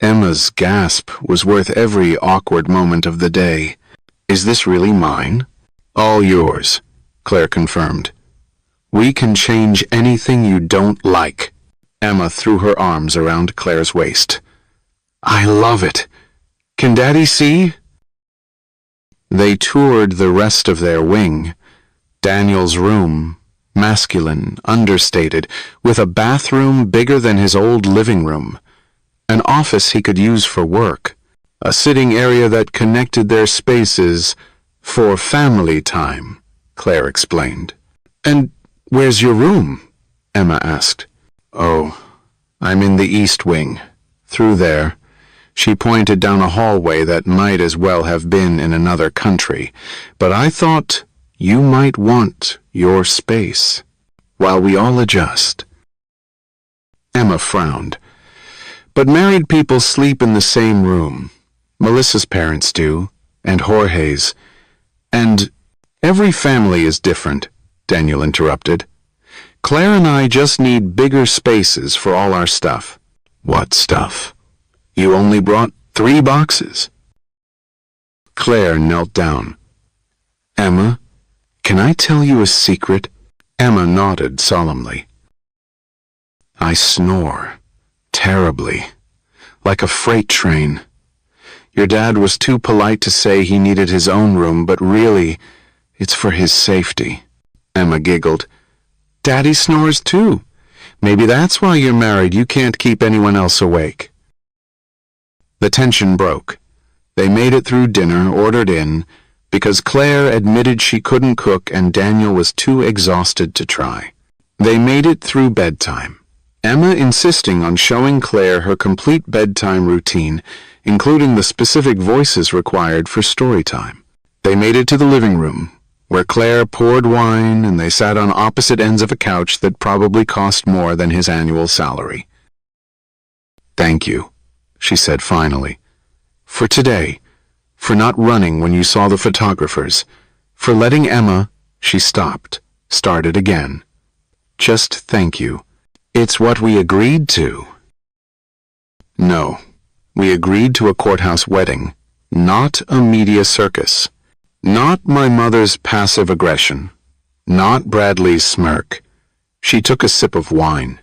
Emma's gasp was worth every awkward moment of the day. "Is this really mine?" "All yours," Claire confirmed. "We can change anything you don't like." Emma threw her arms around Claire's waist. "I love it. Can Daddy see?" They toured the rest of their wing. Daniel's room, masculine, understated, with a bathroom bigger than his old living room. An office he could use for work. A sitting area that connected their spaces for family time, Claire explained. "And where's your room?" Emma asked. "Oh, I'm in the East Wing. Through there." She pointed down a hallway that might as well have been in another country. "But I thought you might want your space while we all adjust." Emma frowned. "But married people sleep in the same room. Melissa's parents do, and Jorge's. And every family is different," Daniel interrupted. "Claire and I just need bigger spaces for all our stuff." "What stuff? You only brought 3 boxes." Claire knelt down. "Emma, can I tell you a secret?" Emma nodded solemnly. "I snore. Terribly. Like a freight train. Your dad was too polite to say he needed his own room, but really, it's for his safety." Emma giggled. "Daddy snores too. Maybe that's why you're married. You can't keep anyone else awake." The tension broke. They made it through dinner, ordered in, because Claire admitted she couldn't cook and Daniel was too exhausted to try. They made it through bedtime, Emma insisting on showing Claire her complete bedtime routine, including the specific voices required for story time. They made it to the living room, where Claire poured wine and they sat on opposite ends of a couch that probably cost more than his annual salary. "Thank you," she said finally, "for today, for not running when you saw the photographers, for letting Emma, She stopped, started again. Just thank you. It's what we agreed to. No, we agreed to a courthouse wedding, not a media circus. Not my mother's passive aggression. Not Bradley's smirk. She took a sip of wine.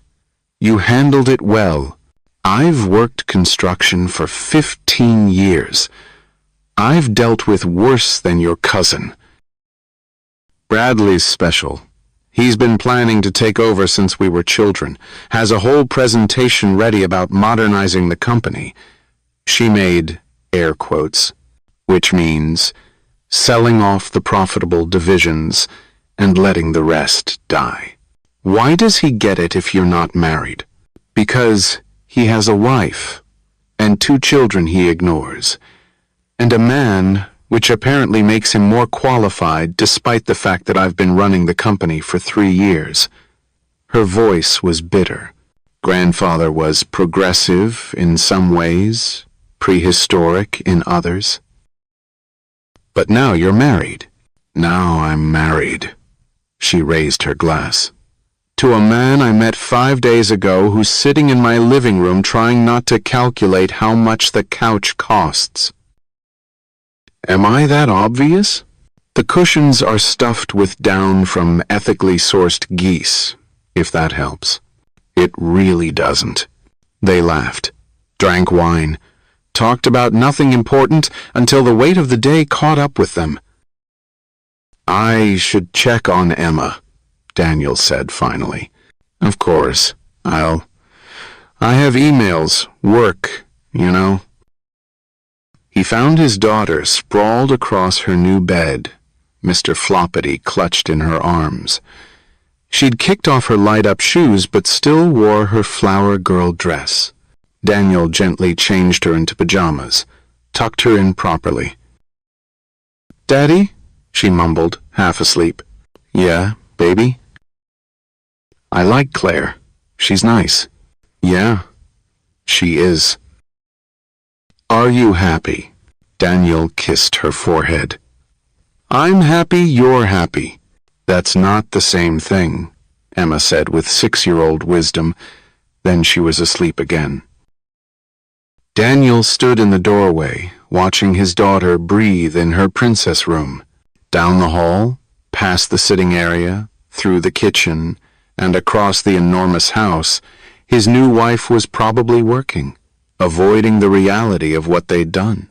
You handled it well. I've worked construction for 15 years. I've dealt with worse than your cousin. Bradley's special. He's been planning to take over since we were children, has a whole presentation ready about modernizing the company. She made air quotes, which means selling off the profitable divisions and letting the rest die. Why does he get it if you're not married? Because he has a wife and 2 children he ignores, and a man which apparently makes him more qualified despite the fact that I've been running the company for 3 years. Her voice was bitter. Grandfather was progressive in some ways, prehistoric in others. But now you're married. Now I'm married. She raised her glass. To a man I met 5 days ago who's sitting in my living room trying not to calculate how much the couch costs. Am I that obvious? The cushions are stuffed with down from ethically sourced geese, if that helps. It really doesn't. They laughed, drank wine, talked about nothing important until the weight of the day caught up with them. I should check on Emma, Daniel said finally. Of course, I have emails, work, you know. He found his daughter sprawled across her new bed, Mr. Floppity clutched in her arms. She'd kicked off her light-up shoes but still wore her flower girl dress. Daniel gently changed her into pajamas, tucked her in properly. Daddy? She mumbled, half asleep. Yeah, baby? I like Claire. She's nice. Yeah, she is. Are you happy? Daniel kissed her forehead. I'm happy you're happy. That's not the same thing, Emma said with 6-year-old wisdom. Then she was asleep again. Daniel stood in the doorway, watching his daughter breathe in her princess room. Down the hall, past the sitting area, through the kitchen, and across the enormous house, his new wife was probably working, avoiding the reality of what they'd done.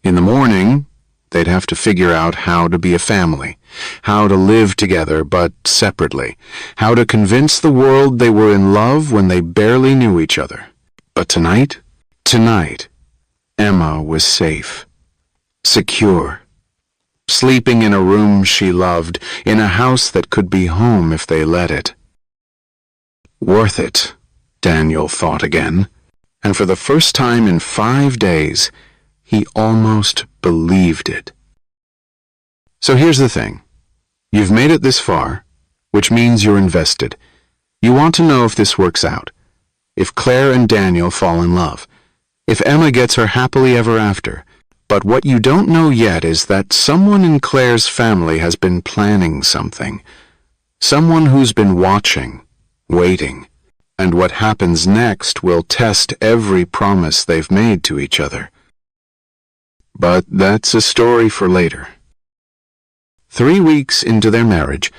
In the morning, they'd have to figure out how to be a family, how to live together but separately, how to convince the world they were in love when they barely knew each other. But tonight, Emma was safe, secure, sleeping in a room she loved, in a house that could be home if they let it. Worth it, Daniel thought again, and for the first time in 5 days, he almost believed it. So here's the thing. You've made it this far, which means you're invested. You want to know if this works out, if Claire and Daniel fall in love, if Emma gets her happily ever after. But what you don't know yet is that someone in Claire's family has been planning something. Someone who's been watching, waiting, and what happens next will test every promise they've made to each other. But that's a story for later. 3 weeks into their marriage,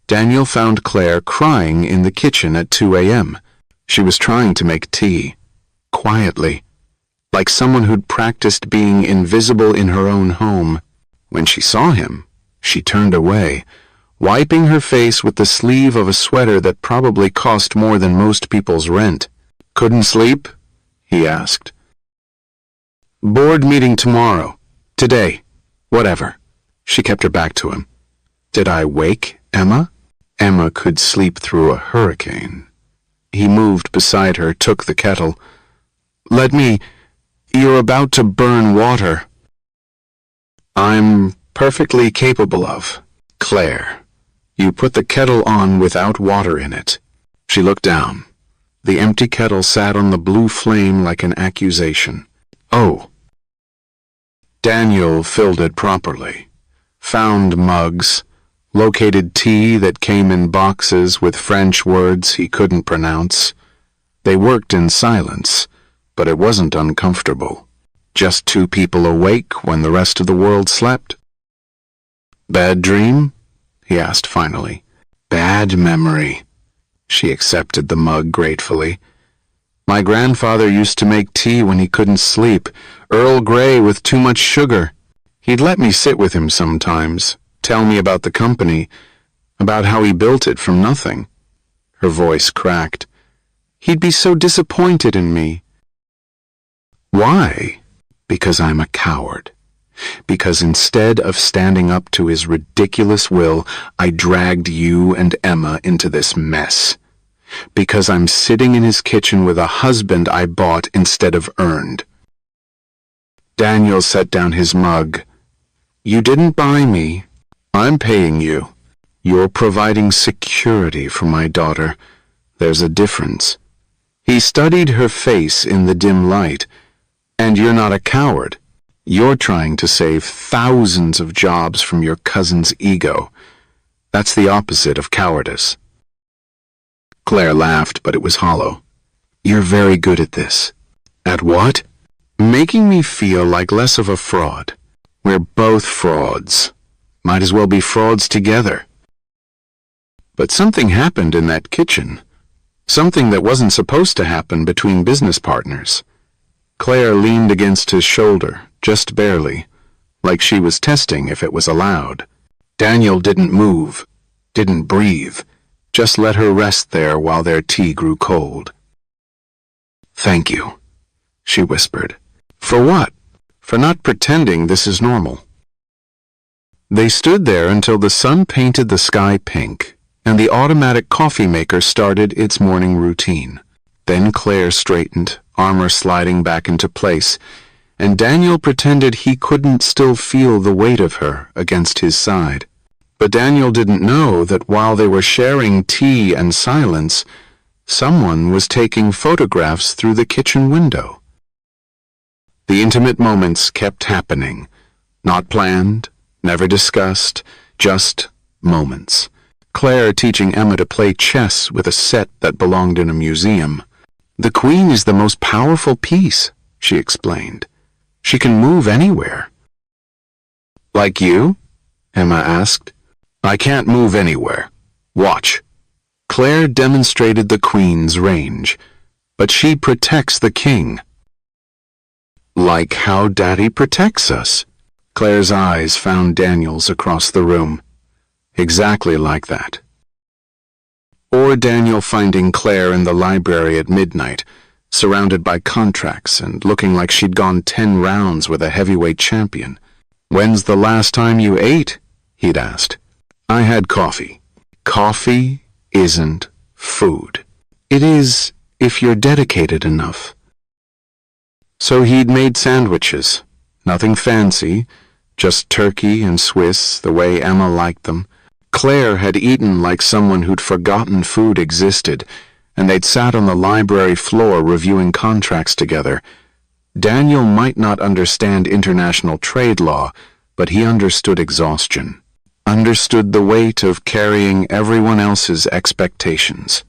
Daniel found Claire crying in the kitchen at 2 a.m. She was trying to make tea, quietly, like someone who'd practiced being invisible in her own home. When she saw him, she turned away, wiping her face with the sleeve of a sweater that probably cost more than most people's rent. Couldn't sleep? He asked. Board meeting tomorrow. Today. Whatever. She kept her back to him. Did I wake Emma? Emma could sleep through a hurricane. He moved beside her, took the kettle. Let me... You're about to burn water. I'm perfectly capable of. Claire, you put the kettle on without water in it. She looked down. The empty kettle sat on the blue flame like an accusation. Oh. Daniel filled it properly. Found mugs, located tea that came in boxes with French words he couldn't pronounce. They worked in silence, but it wasn't uncomfortable. Just two people awake when the rest of the world slept. "Bad dream?" he asked finally. "Bad memory." She accepted the mug gratefully. "My grandfather used to make tea when he couldn't sleep, Earl Grey with too much sugar. He'd let me sit with him sometimes, tell me about the company, about how he built it from nothing." Her voice cracked. "He'd be so disappointed in me." "Why?" "Because I'm a coward. Because instead of standing up to his ridiculous will, I dragged you and Emma into this mess. Because I'm sitting in his kitchen with a husband I bought instead of earned." Daniel set down his mug. "You didn't buy me. I'm paying you. You're providing security for my daughter. There's a difference." He studied her face in the dim light. "And you're not a coward. You're trying to save thousands of jobs from your cousin's ego. That's the opposite of cowardice." Claire laughed, but it was hollow. "You're very good at this." "At what?" "Making me feel like less of a fraud. We're both frauds. Might as well be frauds together." But something happened in that kitchen. Something that wasn't supposed to happen between business partners. Claire leaned against his shoulder, just barely, like she was testing if it was allowed. Daniel didn't move, didn't breathe, just let her rest there while their tea grew cold. "Thank you," she whispered. "For what?" "For not pretending this is normal." They stood there until the sun painted the sky pink, and the automatic coffee maker started its morning routine. Then Claire straightened, armor sliding back into place, and Daniel pretended he couldn't still feel the weight of her against his side. But Daniel didn't know that while they were sharing tea and silence, someone was taking photographs through the kitchen window. The intimate moments kept happening, not planned, never discussed, just moments. Claire teaching Emma to play chess with a set that belonged in a museum. "The queen is the most powerful piece," she explained. "She can move anywhere." "Like you?" Emma asked. "I can't move anywhere. Watch." Claire demonstrated the queen's range, but she protects the king. "Like how Daddy protects us." Claire's eyes found Daniel's across the room. Exactly like that. Or Daniel finding Claire in the library at midnight, surrounded by contracts and looking like she'd gone 10 rounds with a heavyweight champion. "When's the last time you ate?" he'd asked. "I had coffee." Coffee isn't food. It is if you're dedicated enough. So he'd made sandwiches. Nothing fancy, just turkey and Swiss the way Emma liked them. Claire had eaten like someone who'd forgotten food existed, and they'd sat on the library floor reviewing contracts together. Daniel might not understand international trade law, but he understood exhaustion, understood the weight of carrying everyone else's expectations.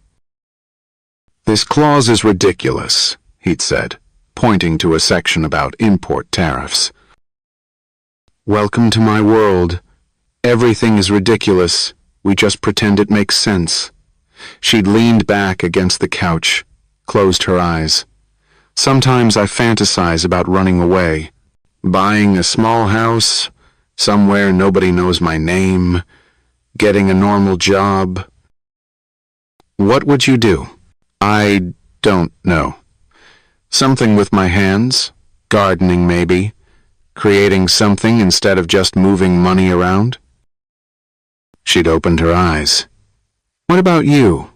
"This clause is ridiculous," he'd said, pointing to a section about import tariffs. "Welcome to my world. Everything is ridiculous. We just pretend it makes sense." She'd leaned back against the couch, closed her eyes. "Sometimes I fantasize about running away, buying a small house, somewhere nobody knows my name, getting a normal job." "What would you do?" "I don't know. Something with my hands, gardening maybe, creating something instead of just moving money around." She'd opened her eyes. "What about you?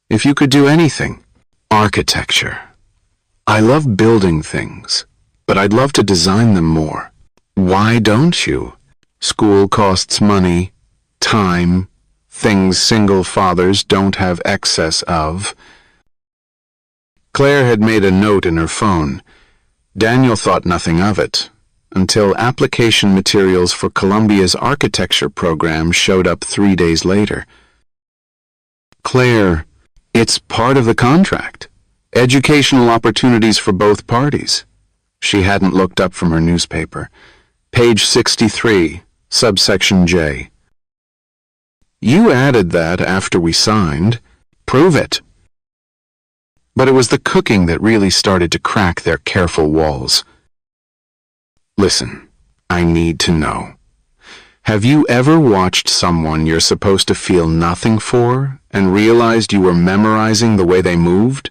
If you could do anything?" "Architecture. I love building things, but I'd love to design them more." "Why don't you?" "School costs money, time, things single fathers don't have excess of." Claire had made a note in her phone. Daniel thought nothing of it, until application materials for Columbia's architecture program showed up 3 days later. Claire, it's part of the contract. Educational opportunities for both parties. She hadn't looked up from her newspaper. Page 63, subsection J. You added that after we signed. Prove it. But it was the cooking that really started to crack their careful walls. Listen, I need to know. Have you ever watched someone you're supposed to feel nothing for and realized you were memorizing the way they moved?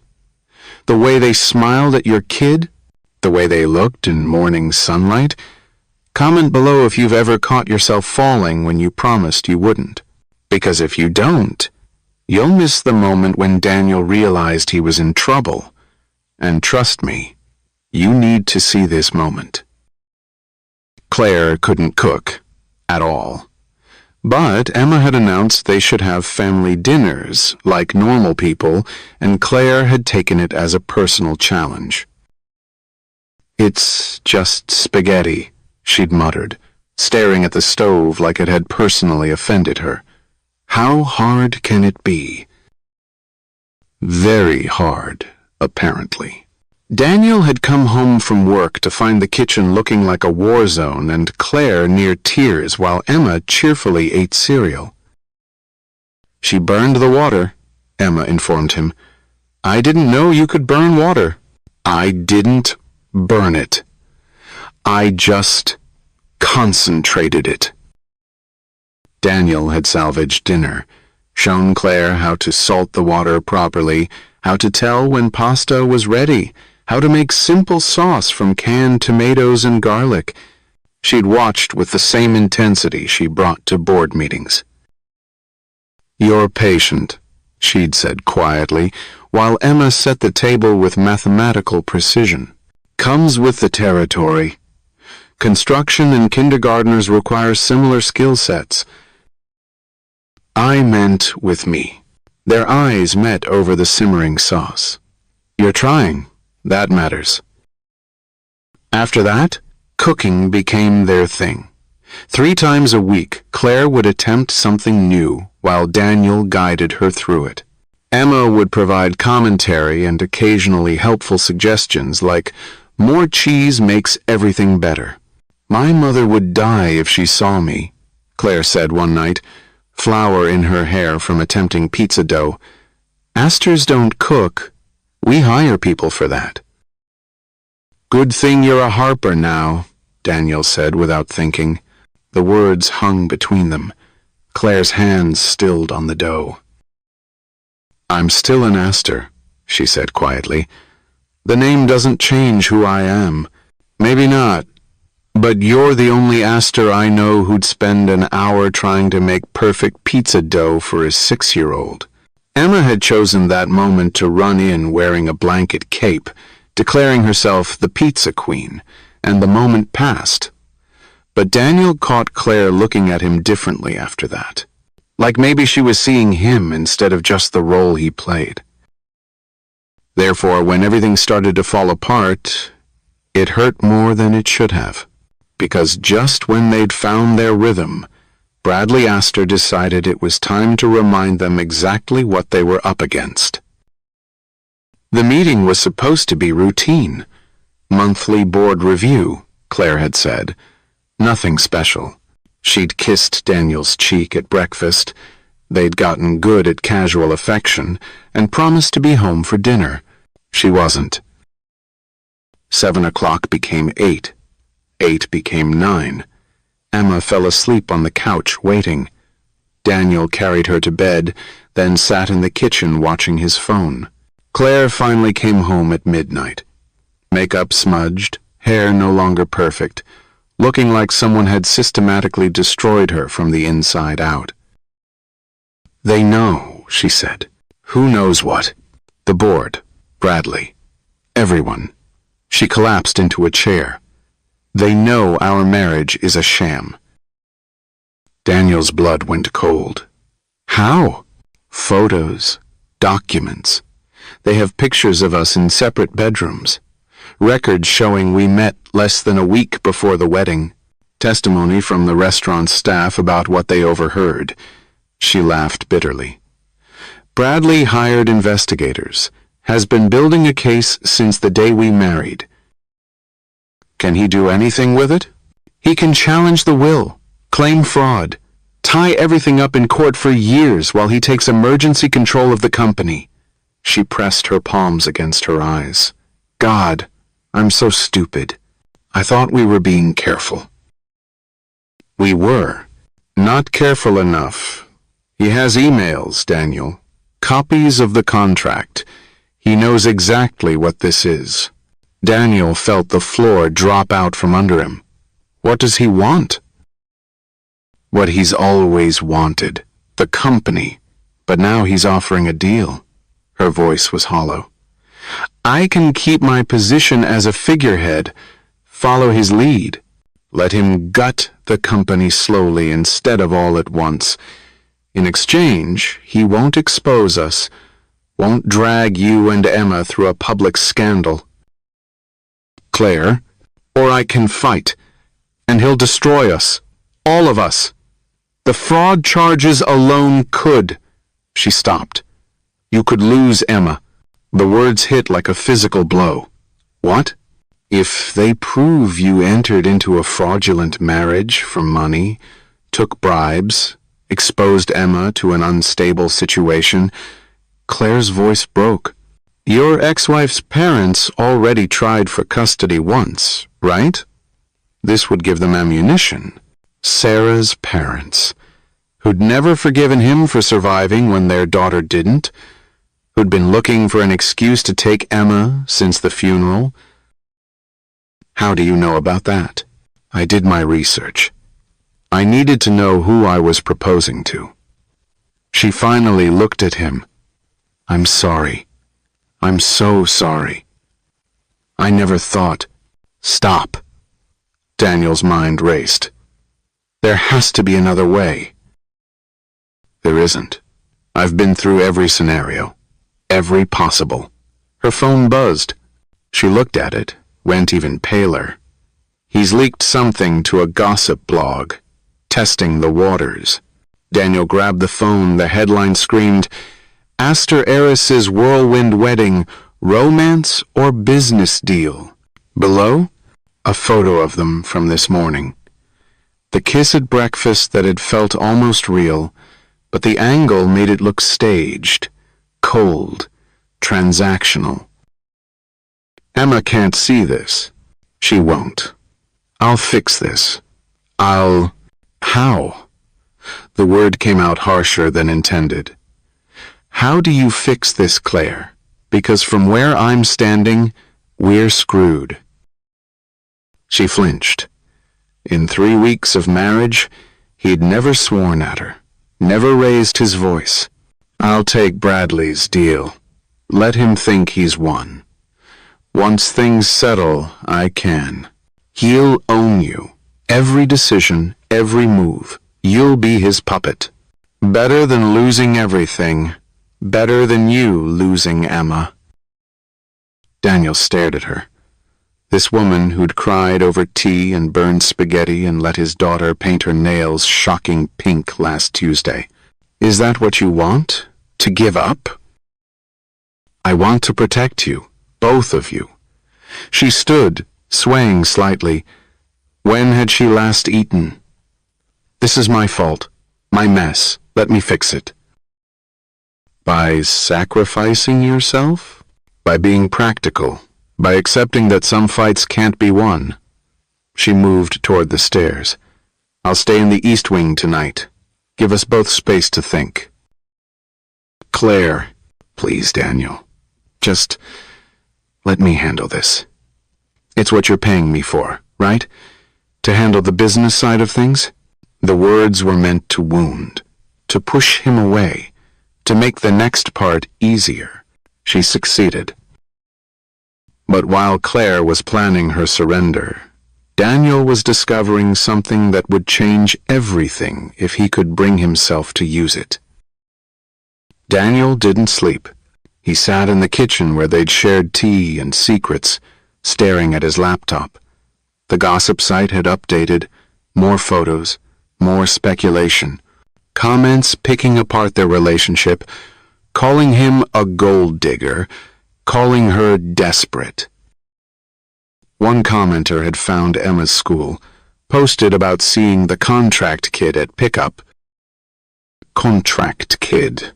The way they smiled at your kid? The way they looked in morning sunlight? Comment below if you've ever caught yourself falling when you promised you wouldn't. Because if you don't, you'll miss the moment when Daniel realized he was in trouble. And trust me, you need to see this moment. Claire couldn't cook at all. But Emma had announced they should have family dinners like normal people, and Claire had taken it as a personal challenge. It's just spaghetti, she'd muttered, staring at the stove like it had personally offended her. How hard can it be? Very hard, apparently. Daniel had come home from work to find the kitchen looking like a war zone and Claire near tears while Emma cheerfully ate cereal. She burned the water, Emma informed him. I didn't know you could burn water. I didn't burn it. I just concentrated it. Daniel had salvaged dinner, shown Claire how to salt the water properly, how to tell when pasta was ready, how to make simple sauce from canned tomatoes and garlic. She'd watched with the same intensity she brought to board meetings. You're patient, she'd said quietly, while Emma set the table with mathematical precision. Comes with the territory. Construction and kindergartners require similar skill sets. I meant with me. Their eyes met over the simmering sauce. You're trying. That matters. After that, cooking became their thing. 3 times a week, Claire would attempt something new while Daniel guided her through it. Emma would provide commentary and occasionally helpful suggestions like, more cheese makes everything better. My mother would die if she saw me, Claire said one night, flour in her hair from attempting pizza dough. Astors don't cook. We hire people for that. Good thing you're a Harper now, Daniel said without thinking. The words hung between them. Claire's hands stilled on the dough. I'm still an Astor, she said quietly. The name doesn't change who I am. Maybe not, but you're the only Astor I know who'd spend an hour trying to make perfect pizza dough for his 6-year-old. Emma had chosen that moment to run in wearing a blanket cape, declaring herself the pizza queen, and the moment passed. But Daniel caught Claire looking at him differently after that, like maybe she was seeing him instead of just the role he played. Therefore, when everything started to fall apart, it hurt more than it should have, because just when they'd found their rhythm, Bradley Astor decided it was time to remind them exactly what they were up against. The meeting was supposed to be routine. Monthly board review, Claire had said. Nothing special. She'd kissed Daniel's cheek at breakfast. They'd gotten good at casual affection and promised to be home for dinner. She wasn't. 7 o'clock became 8. 8 became 9. Emma fell asleep on the couch waiting. Daniel carried her to bed, then sat in the kitchen watching his phone. Claire finally came home at midnight. Makeup smudged, hair no longer perfect, looking like someone had systematically destroyed her from the inside out. They know, she said. Who knows what? The board, Bradley, everyone. She collapsed into a chair. They know our marriage is a sham. Daniel's blood went cold. How? Photos, documents. They have pictures of us in separate bedrooms. records showing we met less than a week before the wedding, testimony from the restaurant staff about what they overheard. She laughed bitterly. Bradley hired investigators, has been building a case since the day we married. Can he do anything with it? He can challenge the will, claim fraud, tie everything up in court for years while he takes emergency control of the company. She pressed her palms against her eyes. God, I'm so stupid. I thought we were being careful. We were. Not careful enough. He has emails, Daniel. Copies of the contract. He knows exactly what this is. Daniel felt the floor drop out from under him. What does he want? What he's always wanted. The company. But now he's offering a deal. Her voice was hollow. I can keep my position as a figurehead, follow his lead. Let him gut the company slowly instead of all at once. In exchange, he won't expose us, won't drag you and Emma through a public scandal. Claire, or I can fight, and he'll destroy us, all of us. The fraud charges alone could. She stopped. You could lose Emma. The words hit like a physical blow. What? If they prove you entered into a fraudulent marriage for money, took bribes, exposed Emma to an unstable situation, Claire's voice broke. Your ex-wife's parents already tried for custody once, right? This would give them ammunition. Sarah's parents, who'd never forgiven him for surviving when their daughter didn't, who'd been looking for an excuse to take Emma since the funeral. How do you know about that? I did my research. I needed to know who I was proposing to. She finally looked at him. I'm sorry. I'm so sorry. I never thought. Stop. Daniel's mind raced. There has to be another way. There isn't. I've been through every scenario. Every possible. Her phone buzzed. She looked at it, went even paler. He's leaked something to a gossip blog, testing the waters. Daniel grabbed the phone. The headline screamed, Astor Heiress's whirlwind wedding, romance or business deal. Below, a photo of them from this morning. The kiss at breakfast that had felt almost real, but the angle made it look staged, cold, transactional. Emma can't see this. She won't. I'll fix this. How? The word came out harsher than intended. How do you fix this, Claire? Because from where I'm standing, we're screwed. She flinched. In 3 weeks of marriage, he'd never sworn at her, never raised his voice. I'll take Bradley's deal. Let him think he's won. Once things settle, I can. He'll own you. Every decision, every move. You'll be his puppet. Better than losing everything. Better than you losing Emma. Daniel stared at her. This woman who'd cried over tea and burned spaghetti and let his daughter paint her nails shocking pink last Tuesday. Is that what you want? To give up? I want to protect you, both of you. She stood, swaying slightly. When had she last eaten? This is my fault, my mess. Let me fix it. By sacrificing yourself? By being practical. By accepting that some fights can't be won. She moved toward the stairs. I'll stay in the East Wing tonight. Give us both space to think. Claire, please, Daniel. Just let me handle this. It's what you're paying me for, right? To handle the business side of things? The words were meant to wound, to push him away, to make the next part easier. She succeeded. But while Claire was planning her surrender, Daniel was discovering something that would change everything if he could bring himself to use it. Daniel didn't sleep. He sat in the kitchen where they'd shared tea and secrets, staring at his laptop. The gossip site had updated, more photos, more speculation, comments picking apart their relationship, calling him a gold digger, calling her desperate. One commenter had found Emma's school, posted about seeing the contract kid at pickup. Contract kid.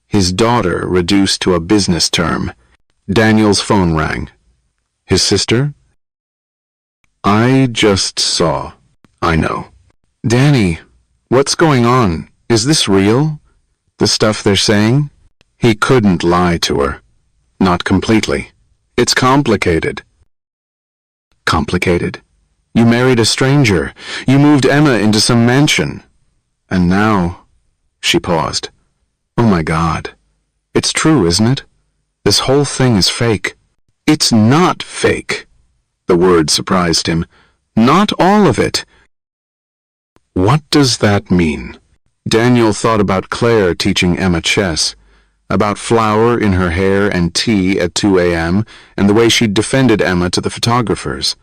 His daughter reduced to a business term. Daniel's phone rang. His sister? I just saw. I know. Danny, what's going on? Is this real? The stuff they're saying? He couldn't lie to her. Not completely. It's complicated. Complicated? You married a stranger. You moved Emma into some mansion. And now... She paused. Oh my God. It's true, isn't it? This whole thing is fake. It's not fake. The word surprised him. Not all of it. What does that mean? Daniel thought about Claire teaching Emma chess, about flour in her hair and tea at 2 a.m., and the way she'd defended Emma to the photographers.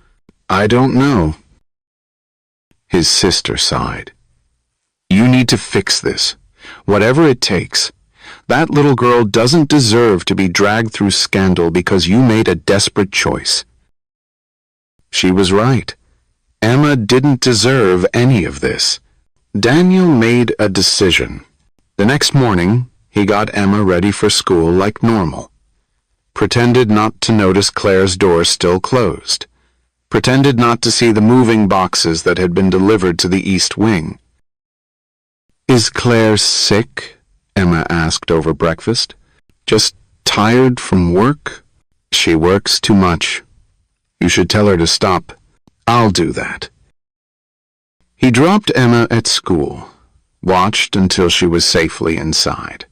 I don't know. His sister sighed. You need to fix this, whatever it takes. That little girl doesn't deserve to be dragged through scandal because you made a desperate choice. She was right. Emma didn't deserve any of this. Daniel made a decision. The next morning, he got Emma ready for school like normal. Pretended not to notice Claire's door still closed. Pretended not to see the moving boxes that had been delivered to the East Wing. Is Claire sick? Emma asked over breakfast. Just tired from work? She works too much. You should tell her to stop. I'll do that. He dropped Emma at school, watched until she was safely inside.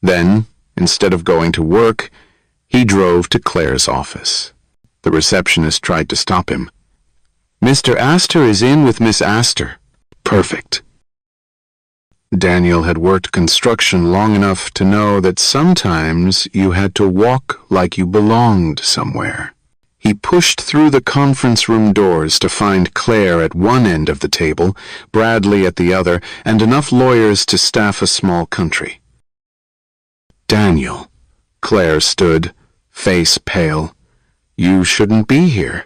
Then, instead of going to work, he drove to Claire's office. The receptionist tried to stop him. Mr. Astor is in with Miss Astor. Perfect. Daniel had worked construction long enough to know that sometimes you had to walk like you belonged somewhere. He pushed through the conference room doors to find Claire at one end of the table, Bradley at the other, and enough lawyers to staff a small country. Daniel, Claire stood, face pale. You shouldn't be here.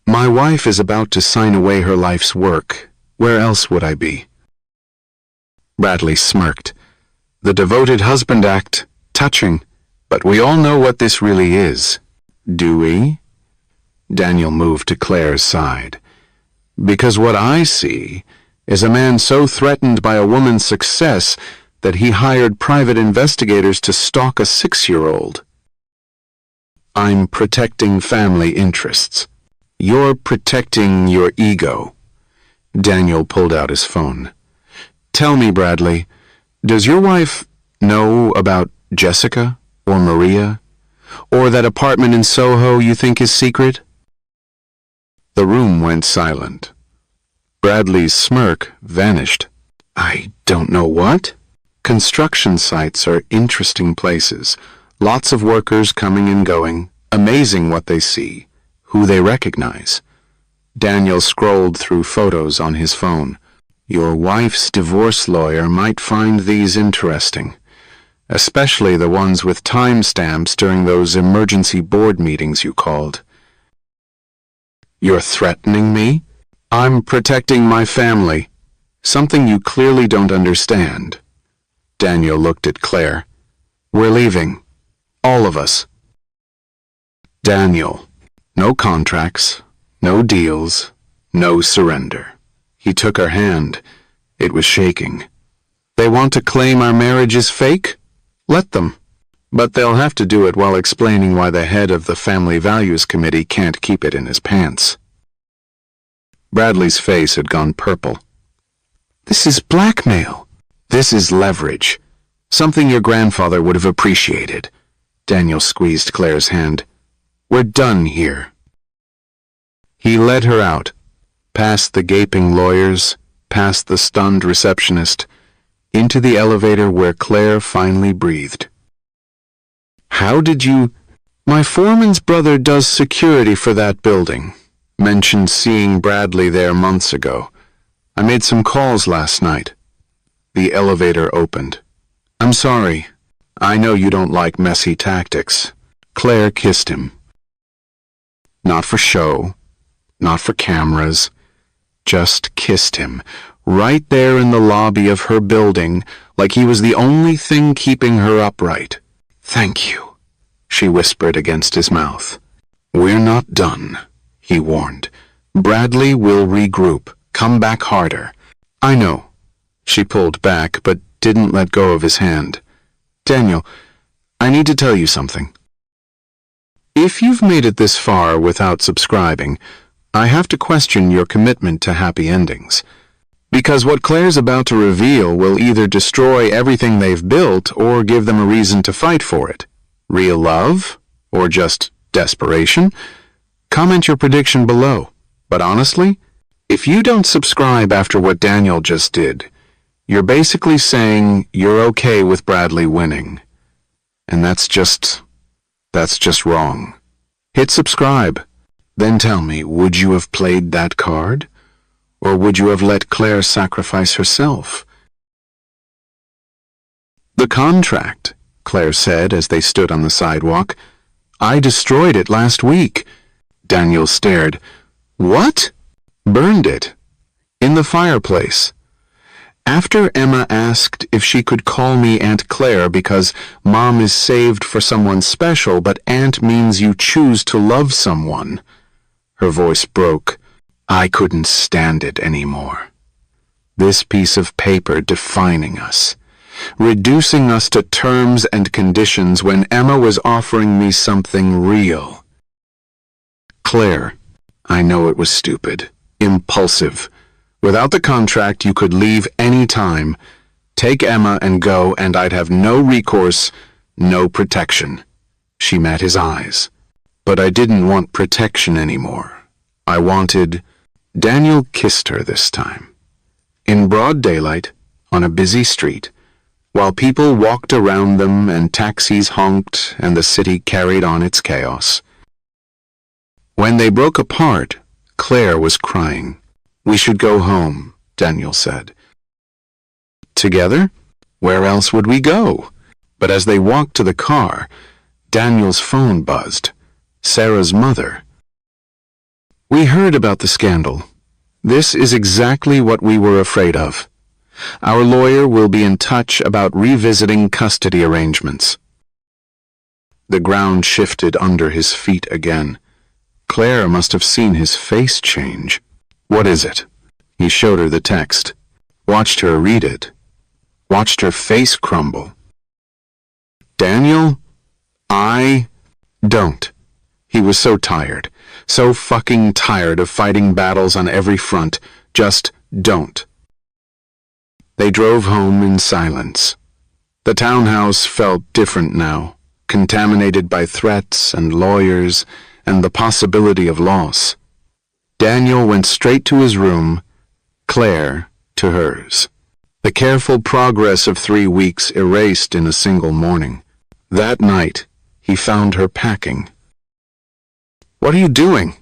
My wife is about to sign away her life's work. Where else would I be? Bradley smirked. The devoted husband act, touching, but we all know what this really is. Do we? Daniel moved to Claire's side. Because what I see is a man so threatened by a woman's success that he hired private investigators to stalk a 6-year-old. I'm protecting family interests. You're protecting your ego. Daniel pulled out his phone. Tell me, Bradley, does your wife know about Jessica or Maria? Or that apartment in Soho you think is secret? The room went silent. Bradley's smirk vanished. I don't know what? Construction sites are interesting places. Lots of workers coming and going. Amazing what they see, who they recognize. Daniel scrolled through photos on his phone. Your wife's divorce lawyer might find these interesting, especially the ones with timestamps during those emergency board meetings you called. You're threatening me? I'm protecting my family, something you clearly don't understand. Daniel looked at Claire. We're leaving. All of us. Daniel. No contracts, no deals, no surrender. He took her hand. It was shaking. They want to claim our marriage is fake? Let them. But they'll have to do it while explaining why the head of the Family Values Committee can't keep it in his pants. Bradley's face had gone purple. This is blackmail. This is leverage. Something your grandfather would have appreciated. Daniel squeezed Claire's hand. We're done here. He led her out, past the gaping lawyers, past the stunned receptionist, into the elevator where Claire finally breathed. How did you... My foreman's brother does security for that building. Mentioned seeing Bradley there months ago. I made some calls last night. The elevator opened. I'm sorry. I know you don't like messy tactics. Claire kissed him. Not for show, not for cameras. Just kissed him, right there in the lobby of her building, like he was the only thing keeping her upright. Thank you, she whispered against his mouth. We're not done, he warned. Bradley will regroup. Come back harder. I know. She pulled back, but didn't let go of his hand. Daniel, I need to tell you something. If you've made it this far without subscribing, I have to question your commitment to happy endings. Because what Claire's about to reveal will either destroy everything they've built or give them a reason to fight for it. Real love? Or just desperation? Comment your prediction below. But honestly, if you don't subscribe after what Daniel just did, you're basically saying you're okay with Bradley winning. And that's just wrong. Hit subscribe. Then tell me, would you have played that card? Or would you have let Claire sacrifice herself? The contract, Claire said as they stood on the sidewalk. I destroyed it last week. Daniel stared. What? Burned it. In the fireplace. After Emma asked if she could call me Aunt Claire because Mom is saved for someone special, but Aunt means you choose to love someone. Her voice broke. I couldn't stand it anymore. This piece of paper defining us, reducing us to terms and conditions when Emma was offering me something real. Claire, I know it was stupid, impulsive. Without the contract, you could leave any time. Take Emma and go, and I'd have no recourse, no protection. She met his eyes. But I didn't want protection anymore. I wanted... Daniel kissed her this time. In broad daylight, on a busy street, while people walked around them and taxis honked and the city carried on its chaos. When they broke apart, Claire was crying. We should go home, Daniel said. Together? Where else would we go? But as they walked to the car, Daniel's phone buzzed. Sarah's mother. We heard about the scandal. This is exactly what we were afraid of. Our lawyer will be in touch about revisiting custody arrangements. The ground shifted under his feet again. Claire must have seen his face change. What is it? He showed her the text. Watched her read it. Watched her face crumble. Daniel, I don't. He was so tired. So fucking tired of fighting battles on every front. Just don't. They drove home in silence. The townhouse felt different now, contaminated by threats and lawyers and the possibility of loss. Daniel went straight to his room, Claire to hers. The careful progress of 3 weeks erased in a single morning. That night, he found her packing. What are you doing?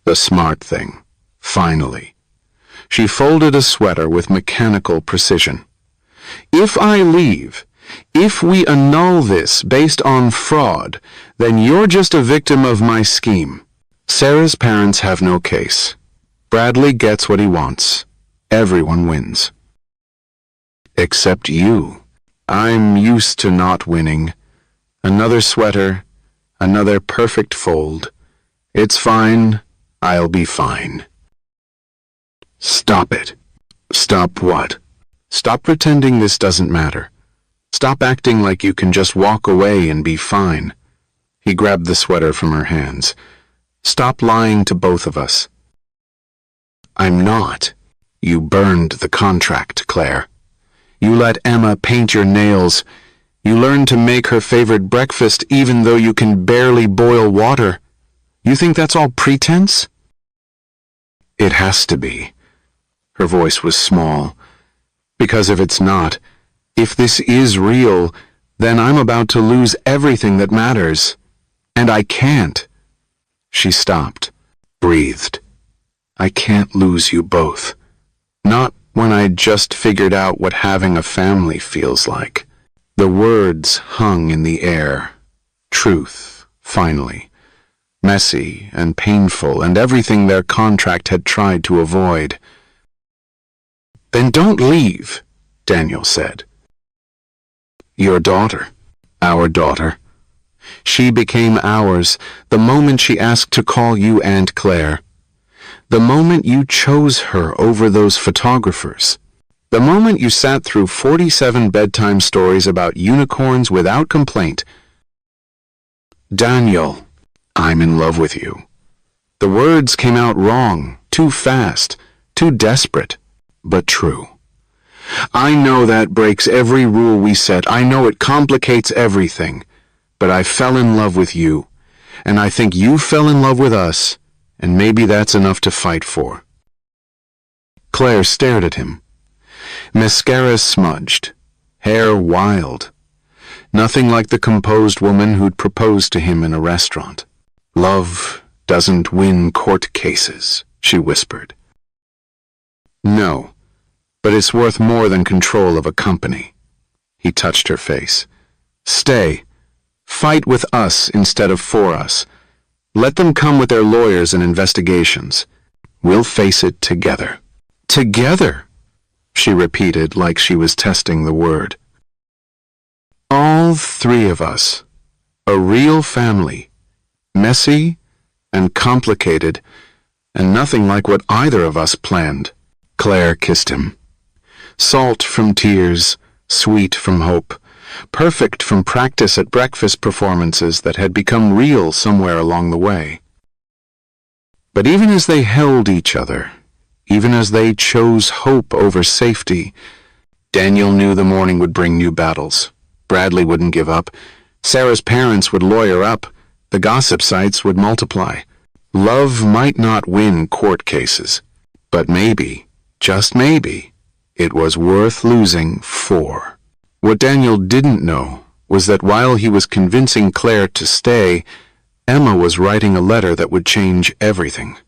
The smart thing. Finally. She folded a sweater with mechanical precision. If I leave, if we annul this based on fraud, then you're just a victim of my scheme. Sarah's parents have no case. Bradley gets what he wants. Everyone wins. Except you. I'm used to not winning. Another sweater, another perfect fold. It's fine. I'll be fine. Stop it. Stop what? Stop pretending this doesn't matter. Stop acting like you can just walk away and be fine. He grabbed the sweater from her hands. Stop lying to both of us. I'm not. You burned the contract, Claire. You let Emma paint your nails. You learned to make her favorite breakfast even though you can barely boil water. You think that's all pretense? It has to be. Her voice was small. Because if it's not, if this is real, then I'm about to lose everything that matters. And I can't. She stopped, breathed. I can't lose you both. Not when I'd just figured out what having a family feels like. The words hung in the air. Truth, finally. Messy and painful and everything their contract had tried to avoid. Then don't leave, Daniel said. Your daughter, our daughter. She became ours the moment she asked to call you Aunt Claire. The moment you chose her over those photographers. The moment you sat through 47 bedtime stories about unicorns without complaint. Daniel, I'm in love with you. The words came out wrong, too fast, too desperate, but true. I know that breaks every rule we set. I know it complicates everything. But I fell in love with you, and I think you fell in love with us, and maybe that's enough to fight for. Claire stared at him. Mascara smudged, hair wild. Nothing like the composed woman who'd proposed to him in a restaurant. Love doesn't win court cases, she whispered. No, but it's worth more than control of a company. He touched her face. Stay. Fight with us instead of for us. Let them come with their lawyers and investigations. We'll face it together. Together, she repeated like she was testing the word. All three of us. A real family. Messy and complicated, and nothing like what either of us planned. Claire kissed him. Salt from tears, sweet from hope. Perfect from practice at breakfast performances that had become real somewhere along the way. But even as they held each other, even as they chose hope over safety, Daniel knew the morning would bring new battles. Bradley wouldn't give up. Sarah's parents would lawyer up. The gossip sites would multiply. Love might not win court cases, but maybe, just maybe, it was worth losing for. What Daniel didn't know was that while he was convincing Claire to stay, Emma was writing a letter that would change everything.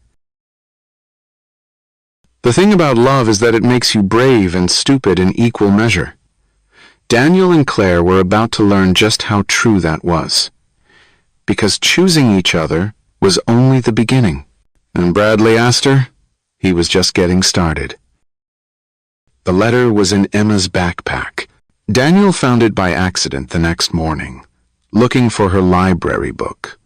The thing about love is that it makes you brave and stupid in equal measure. Daniel and Claire were about to learn just how true that was. Because choosing each other was only the beginning. And Bradley Astor, he was just getting started. The letter was in Emma's backpack. Daniel found it by accident the next morning, looking for her library book.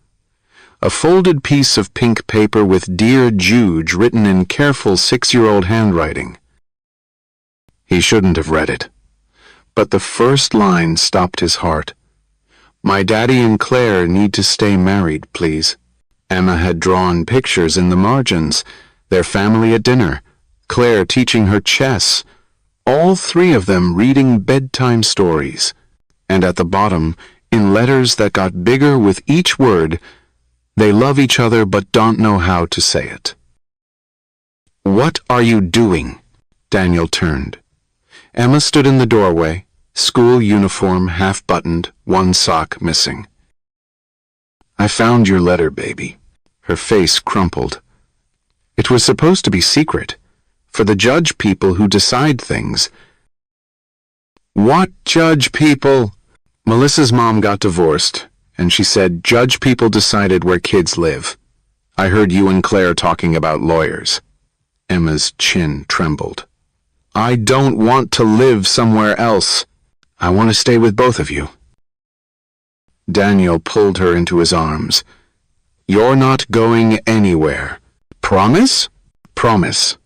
A folded piece of pink paper with Dear Juge written in careful 6-year-old handwriting. He shouldn't have read it. But the first line stopped his heart. My daddy and Claire need to stay married, please. Emma had drawn pictures in the margins, their family at dinner, Claire teaching her chess, all three of them reading bedtime stories, and at the bottom, in letters that got bigger with each word, they love each other but don't know how to say it. What are you doing? Daniel turned. Emma stood in the doorway, school uniform half-buttoned, one sock missing. I found your letter, baby. Her face crumpled. It was supposed to be secret. For the judge people who decide things. What judge people? Melissa's mom got divorced, and she said judge people decided where kids live. I heard you and Claire talking about lawyers. Emma's chin trembled. I don't want to live somewhere else. I want to stay with both of you. Daniel pulled her into his arms. You're not going anywhere. Promise? Promise.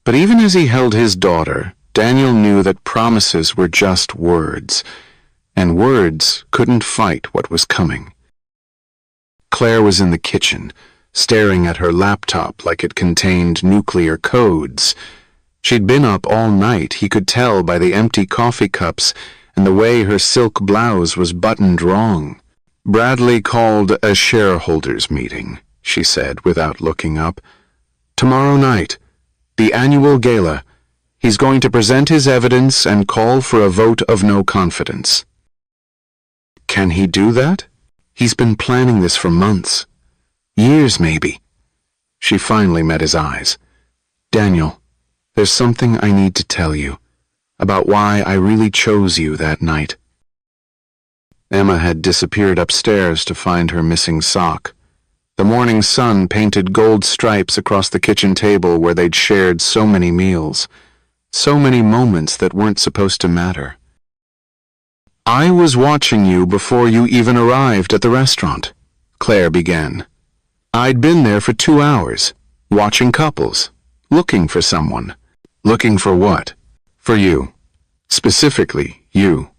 But even as he held his daughter, Daniel knew that promises were just words, and words couldn't fight what was coming. Claire was in the kitchen, staring at her laptop like it contained nuclear codes. She'd been up all night, he could tell by the empty coffee cups and the way her silk blouse was buttoned wrong. Bradley called a shareholders' meeting, she said without looking up. Tomorrow night. The annual gala. He's going to present his evidence and call for a vote of no confidence. Can he do that? He's been planning this for months. Years, maybe. She finally met his eyes. Daniel, there's something I need to tell you about why I really chose you that night. Emma had disappeared upstairs to find her missing sock. The morning sun painted gold stripes across the kitchen table where they'd shared so many meals, so many moments that weren't supposed to matter. I was watching you before you even arrived at the restaurant, Claire began. I'd been there for 2 hours, watching couples, looking for someone. Looking for what? For you. Specifically, you.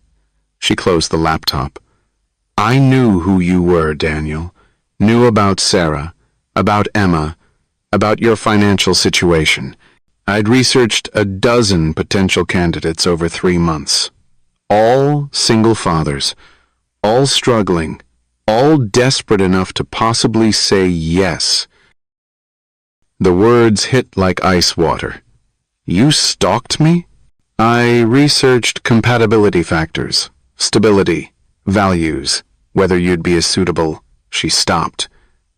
She closed the laptop. I knew who you were, Daniel. Knew about Sarah, about Emma, about your financial situation. I'd researched a dozen potential candidates over 3 months. All single fathers, all struggling, all desperate enough to possibly say yes. The words hit like ice water. You stalked me? I researched compatibility factors, stability, values, whether you'd be as suitable. She stopped.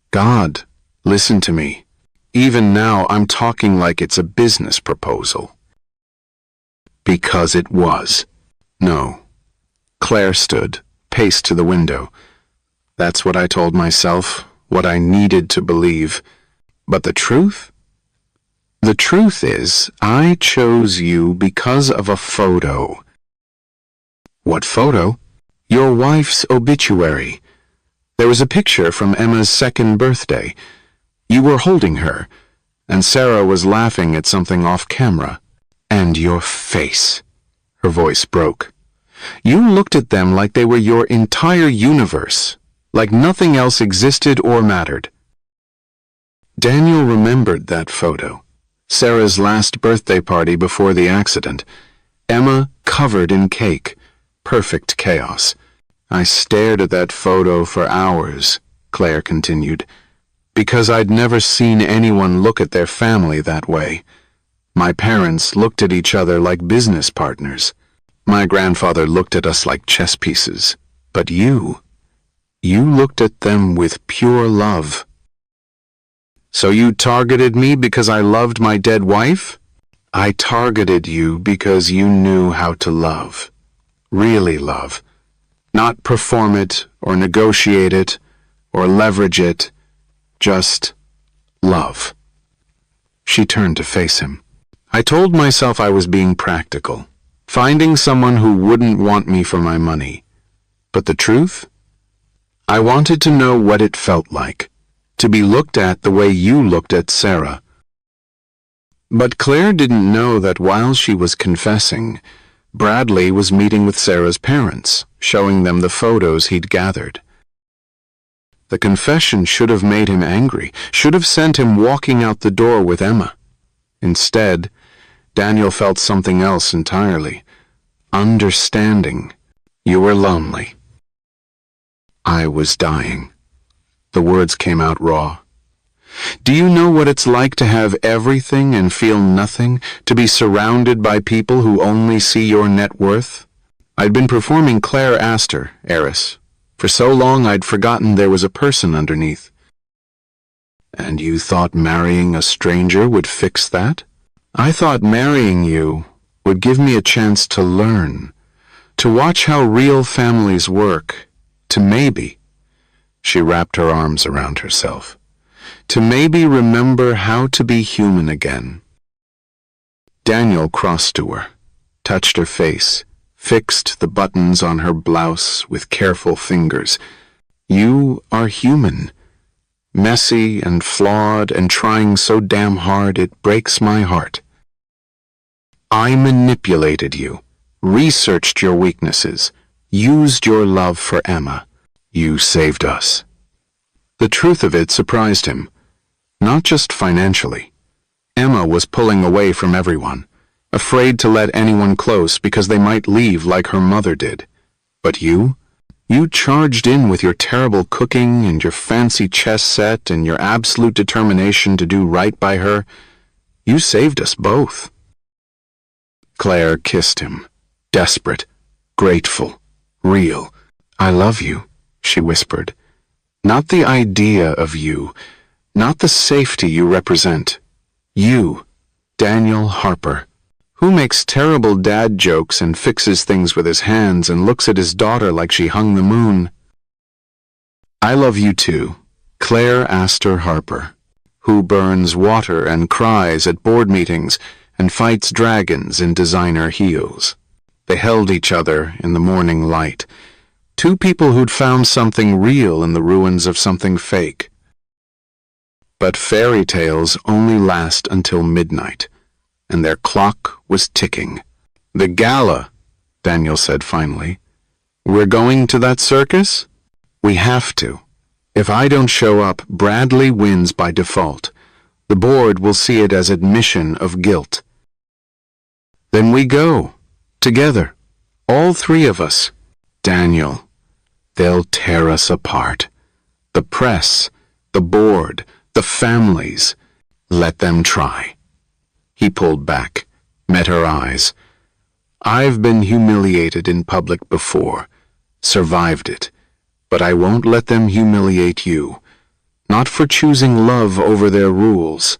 God, listen to me. Even now I'm talking like it's a business proposal. Because it was. No. Claire stood, paced to the window. That's what I told myself, what I needed to believe. But the truth? The truth is, I chose you because of a photo. What photo? Your wife's obituary. There was a picture from Emma's 2nd birthday. You were holding her, and Sarah was laughing at something off camera. And your face. Her voice broke. You looked at them like they were your entire universe, like nothing else existed or mattered. Daniel remembered that photo. Sarah's last birthday party before the accident. Emma covered in cake. Perfect chaos. I stared at that photo for hours, Claire continued, because I'd never seen anyone look at their family that way. My parents looked at each other like business partners. My grandfather looked at us like chess pieces. But you looked at them with pure love. So you targeted me because I loved my dead wife? I targeted you because you knew how to love. Really love. Not perform it, or negotiate it, or leverage it. Just love. She turned to face him. I told myself I was being practical, finding someone who wouldn't want me for my money. But the truth? I wanted to know what it felt like, to be looked at the way you looked at Sarah. But Claire didn't know that while she was confessing, Bradley was meeting with Sarah's parents, showing them the photos he'd gathered. The confession should have made him angry, should have sent him walking out the door with Emma. Instead, Daniel felt something else entirely. Understanding. You were lonely. I was dying. The words came out raw. Do you know what it's like to have everything and feel nothing, to be surrounded by people who only see your net worth? I'd been performing Claire Astor, heiress. For so long I'd forgotten there was a person underneath. And you thought marrying a stranger would fix that? I thought marrying you would give me a chance to learn, to watch how real families work, to maybe, she wrapped her arms around herself, to maybe remember how to be human again. Daniel crossed to her, touched her face, fixed the buttons on her blouse with careful fingers. You are human, messy and flawed and trying so damn hard it breaks my heart. I manipulated you, researched your weaknesses, used your love for Emma. You saved us. The truth of it surprised him, not just financially. Emma was pulling away from everyone, afraid to let anyone close because they might leave like her mother did. But you charged in with your terrible cooking and your fancy chess set and your absolute determination to do right by her. You saved us both. Claire kissed him, desperate, grateful, real. I love you, she whispered, Not the idea of you, not the safety you represent. You, Daniel Harper, who makes terrible dad jokes and fixes things with his hands and looks at his daughter like she hung the moon. I love you too, Claire Astor Harper, who burns water and cries at board meetings and fights dragons in designer heels. They held each other in the morning light, two people who'd found something real in the ruins of something fake. But fairy tales only last until midnight, and their clock was ticking. The gala, Daniel said finally. We're going to that circus? We have to. If I don't show up, Bradley wins by default. The board will see it as admission of guilt. Then we go. Together. All three of us. Daniel, they'll tear us apart. The press, the board, the families. Let them try. He pulled back, met her eyes. I've been humiliated in public before, survived it, but I won't let them humiliate you, not for choosing love over their rules.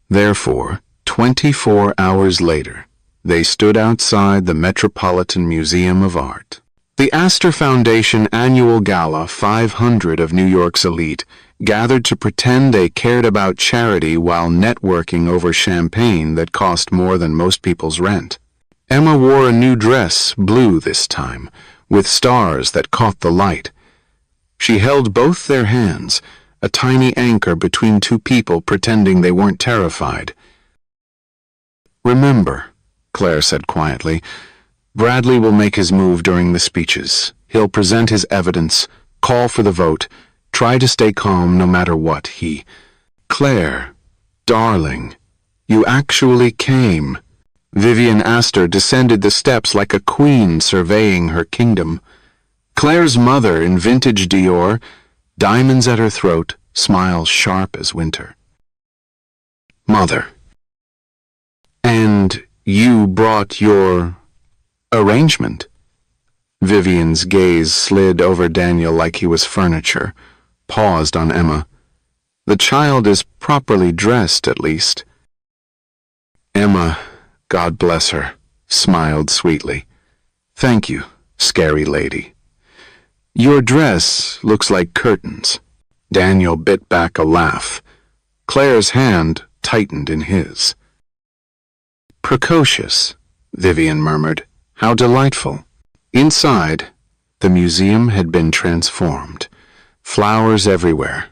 Therefore, 24 hours later, they stood outside the Metropolitan Museum of Art. The Astor Foundation annual gala, 500 of New York's elite, gathered to pretend they cared about charity while networking over champagne that cost more than most people's rent. Emma wore a new dress, blue this time, with stars that caught the light. She held both their hands, a tiny anchor between two people pretending they weren't terrified. Remember, Claire said quietly, Bradley will make his move during the speeches. He'll present his evidence, call for the vote, try to stay calm no matter what. Claire, darling, you actually came. Vivian Astor descended the steps like a queen surveying her kingdom. Claire's mother in vintage Dior, diamonds at her throat, smile sharp as winter. Mother. And you brought your arrangement? Vivian's gaze slid over Daniel like he was furniture, paused on Emma. The child is properly dressed, at least. Emma, God bless her, smiled sweetly. Thank you, scary lady. Your dress looks like curtains. Daniel bit back a laugh. Claire's hand tightened in his. Precocious, Vivian murmured. How delightful. Inside, the museum had been transformed. Flowers everywhere.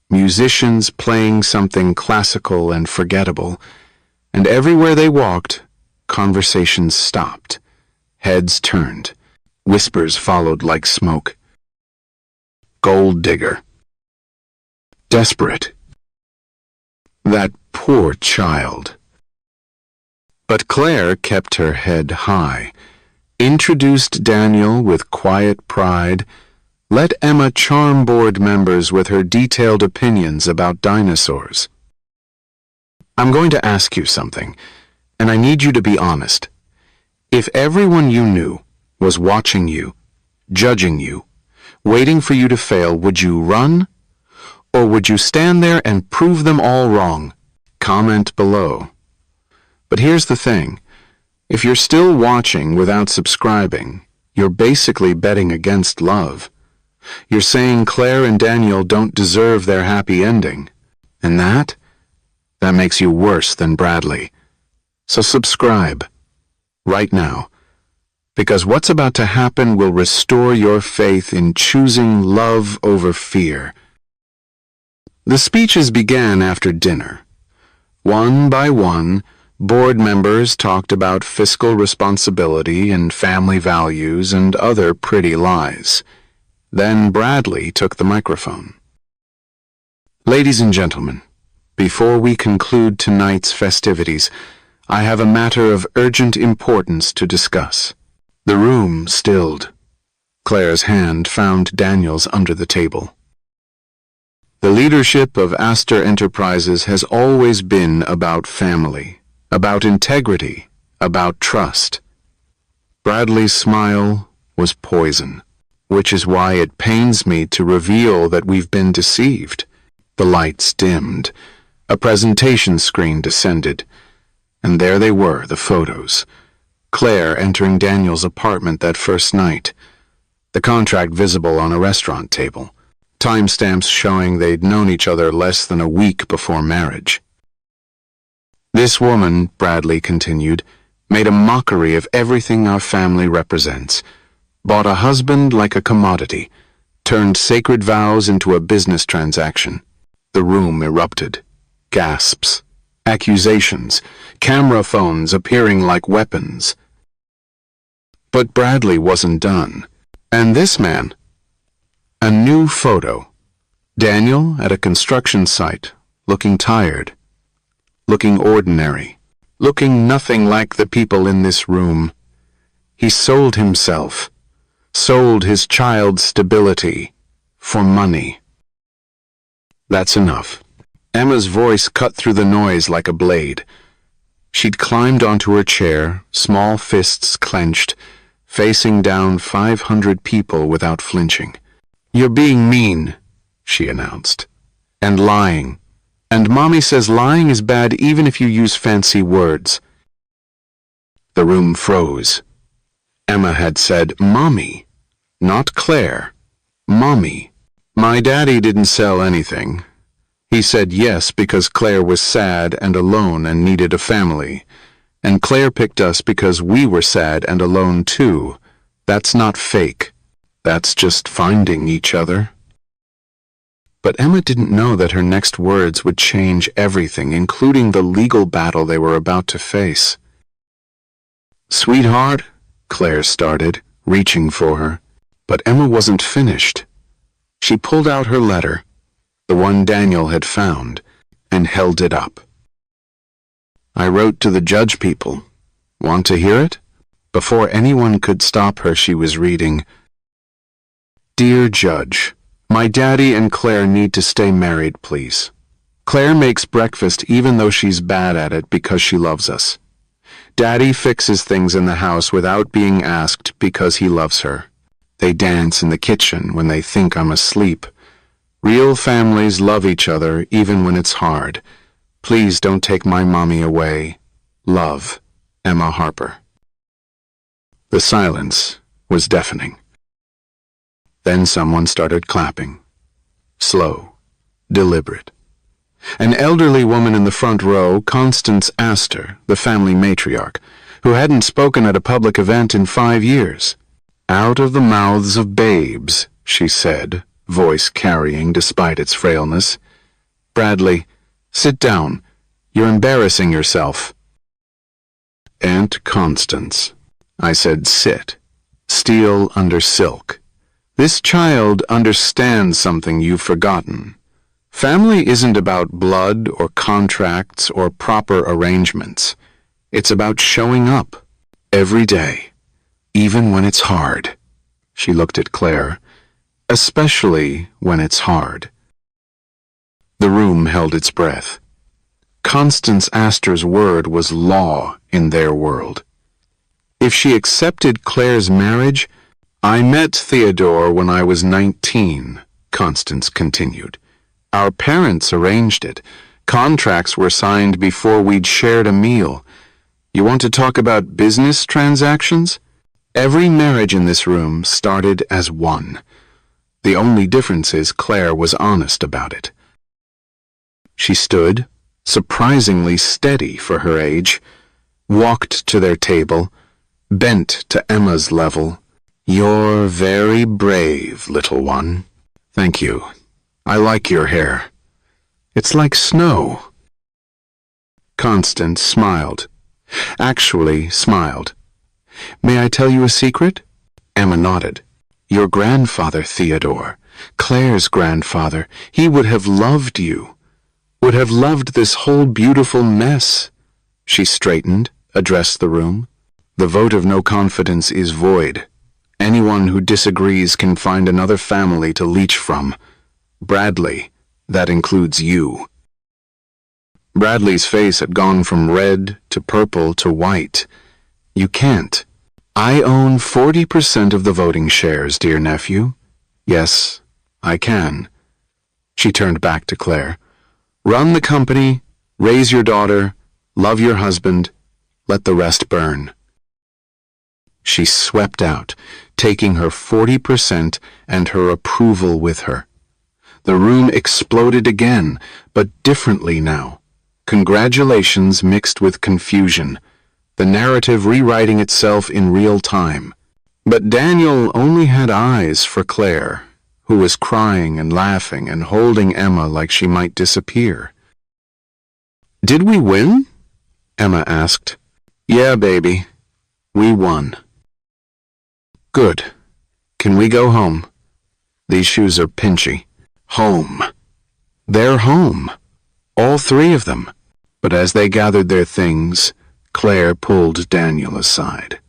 Musicians playing something classical and forgettable. And everywhere they walked, conversations stopped. Heads turned. Whispers followed like smoke. Gold digger. Desperate. That poor child. But Claire kept her head high, introduced Daniel with quiet pride, let Emma charm board members with her detailed opinions about dinosaurs. I'm going to ask you something, and I need you to be honest. If everyone you knew was watching you, judging you, waiting for you to fail, would you run? Or would you stand there and prove them all wrong? Comment below. But here's the thing. If you're still watching without subscribing, you're basically betting against love. You're saying Claire and Daniel don't deserve their happy ending. And that makes you worse than Bradley. So subscribe. Right now. Because what's about to happen will restore your faith in choosing love over fear. The speeches began after dinner. One by one, board members talked about fiscal responsibility and family values and other pretty lies. Then Bradley took the microphone. Ladies and gentlemen, before we conclude tonight's festivities, I have a matter of urgent importance to discuss. The room stilled. Claire's hand found Daniel's under the table. The leadership of Astor Enterprises has always been about family, about integrity, about trust. Bradley's smile was poison. which is why it pains me to reveal that we've been deceived. The lights dimmed. A presentation screen descended. And there they were, the photos. Claire entering Daniel's apartment that first night. The contract visible on a restaurant table. Timestamps showing they'd known each other less than a week before marriage. This woman, Bradley continued, made a mockery of everything our family represents. Bought a husband like a commodity. Turned sacred vows into a business transaction. The room erupted. Gasps. Accusations. Camera phones appearing like weapons. But Bradley wasn't done. And this man? A new photo. Daniel at a construction site, looking tired. Looking ordinary. Looking nothing like the people in this room. He sold himself. Sold his child's stability. For money. That's enough. Emma's voice cut through the noise like a blade. She'd climbed onto her chair, small fists clenched, facing down 500 people without flinching. "You're being mean," she announced. "And lying. And Mommy says lying is bad even if you use fancy words." The room froze. Emma had said, "Mommy," not Claire. Mommy. "My daddy didn't sell anything. He said yes because Claire was sad and alone and needed a family. And Claire picked us because we were sad and alone too. That's not fake. That's just finding each other." But Emma didn't know that her next words would change everything, including the legal battle they were about to face. "Sweetheart," Claire started, reaching for her. But Emma wasn't finished. She pulled out her letter, the one Daniel had found, and held it up. "I wrote to the judge people. Want to hear it?" Before anyone could stop her, she was reading, "Dear Judge, my daddy and Claire need to stay married, please. Claire makes breakfast even though she's bad at it because she loves us. Daddy fixes things in the house without being asked because he loves her. They dance in the kitchen when they think I'm asleep. Real families love each other even when it's hard. Please don't take my mommy away. Love, Emma Harper." The silence was deafening. Then someone started clapping. Slow, deliberate. An elderly woman in the front row, Claire Astor, the family matriarch, who hadn't spoken at a public event in 5 years. "Out of the mouths of babes," she said, voice carrying despite its frailness. "Bradley, sit down. You're embarrassing yourself." "Aunt Constance," I said, "sit. Steel under silk. This child understands something you've forgotten. Family isn't about blood or contracts or proper arrangements. It's about showing up every day, even when it's hard." She looked at Claire. "Especially when it's hard." The room held its breath. Claire Astor's word was law in their world. If she accepted Claire's marriage, "I met Theodore when I was 19, Constance continued. "Our parents arranged it. Contracts were signed before we'd shared a meal. You want to talk about business transactions? Every marriage in this room started as one. The only difference is Claire was honest about it." She stood, surprisingly steady for her age, walked to their table, bent to Emma's level. "You're very brave, little one." "Thank you. I like your hair. It's like snow." Constance smiled. Actually smiled. "May I tell you a secret?" Emma nodded. "Your grandfather, Theodore, Claire's grandfather, he would have loved you. Would have loved this whole beautiful mess." She straightened, addressed the room. "The vote of no confidence is void. Anyone who disagrees can find another family to leech from. Bradley, that includes you." Bradley's face had gone from red to purple to white. "You can't." I own 40% of the voting shares, dear nephew. Yes, I can. She turned back to Claire. Run the company, raise your daughter, love your husband, let the rest burn. She swept out, taking her 40% and her approval with her. The room exploded again, but differently now. Congratulations mixed with confusion, the narrative rewriting itself in real time. But Daniel only had eyes for Claire, who was crying and laughing and holding Emma like she might disappear. Did we win? Emma asked. Yeah, baby. We won. Good. Can we go home? These shoes are pinchy. Home. They're home. All three of them. But as they gathered their things, Claire pulled Daniel aside.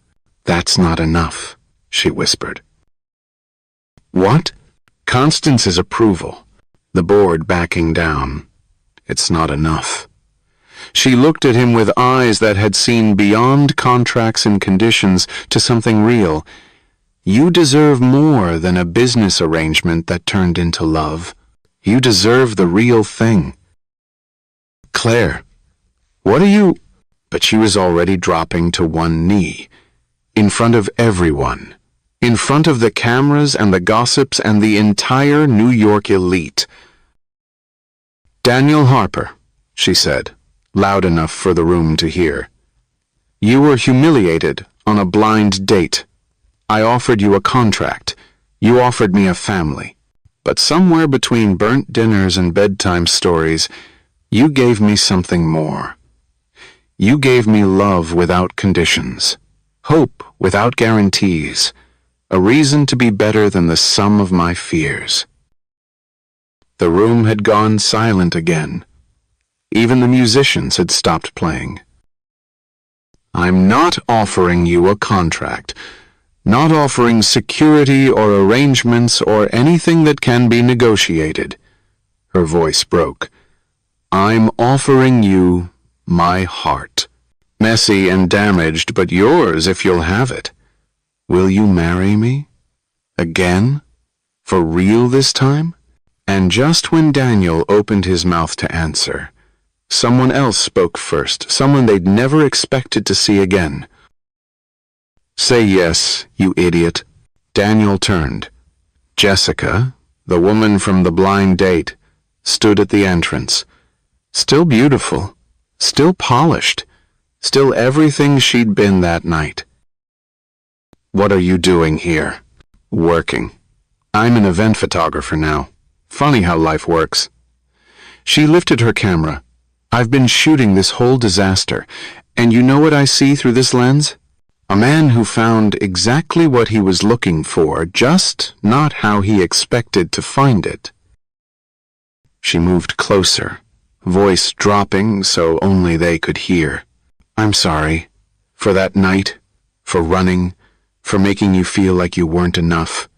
That's not enough, she whispered. What? Constance's approval. The board backing down. It's not enough. She looked at him with eyes that had seen beyond contracts and conditions to something real. You deserve more than a business arrangement that turned into love. You deserve the real thing. Claire, what are you... But she was already dropping to one knee, in front of everyone, in front of the cameras and the gossips and the entire New York elite. Daniel Harper, she said, loud enough for the room to hear. You were humiliated on a blind date. I offered you a contract. You offered me a family. But somewhere between burnt dinners and bedtime stories, you gave me something more. You gave me love without conditions, hope without guarantees, a reason to be better than the sum of my fears. The room had gone silent again. Even the musicians had stopped playing. I'm not offering you a contract, not offering security or arrangements or anything that can be negotiated. Her voice broke. I'm offering you my heart. Messy and damaged, but yours if you'll have it. Will you marry me? Again? For real this time? And just when Daniel opened his mouth to answer, someone else spoke first, someone they'd never expected to see again. Say yes, you idiot. Daniel turned. Jessica, the woman from the blind date, stood at the entrance. Still beautiful. Still polished, still everything she'd been that night. What are you doing here? Working. I'm an event photographer now. Funny how life works. She lifted her camera. I've been shooting this whole disaster, and you know what I see through this lens? A man who found exactly what he was looking for, just not how he expected to find it. She moved closer, voice dropping so only they could hear. I'm sorry. For that night, for running, for making you feel like you weren't enough.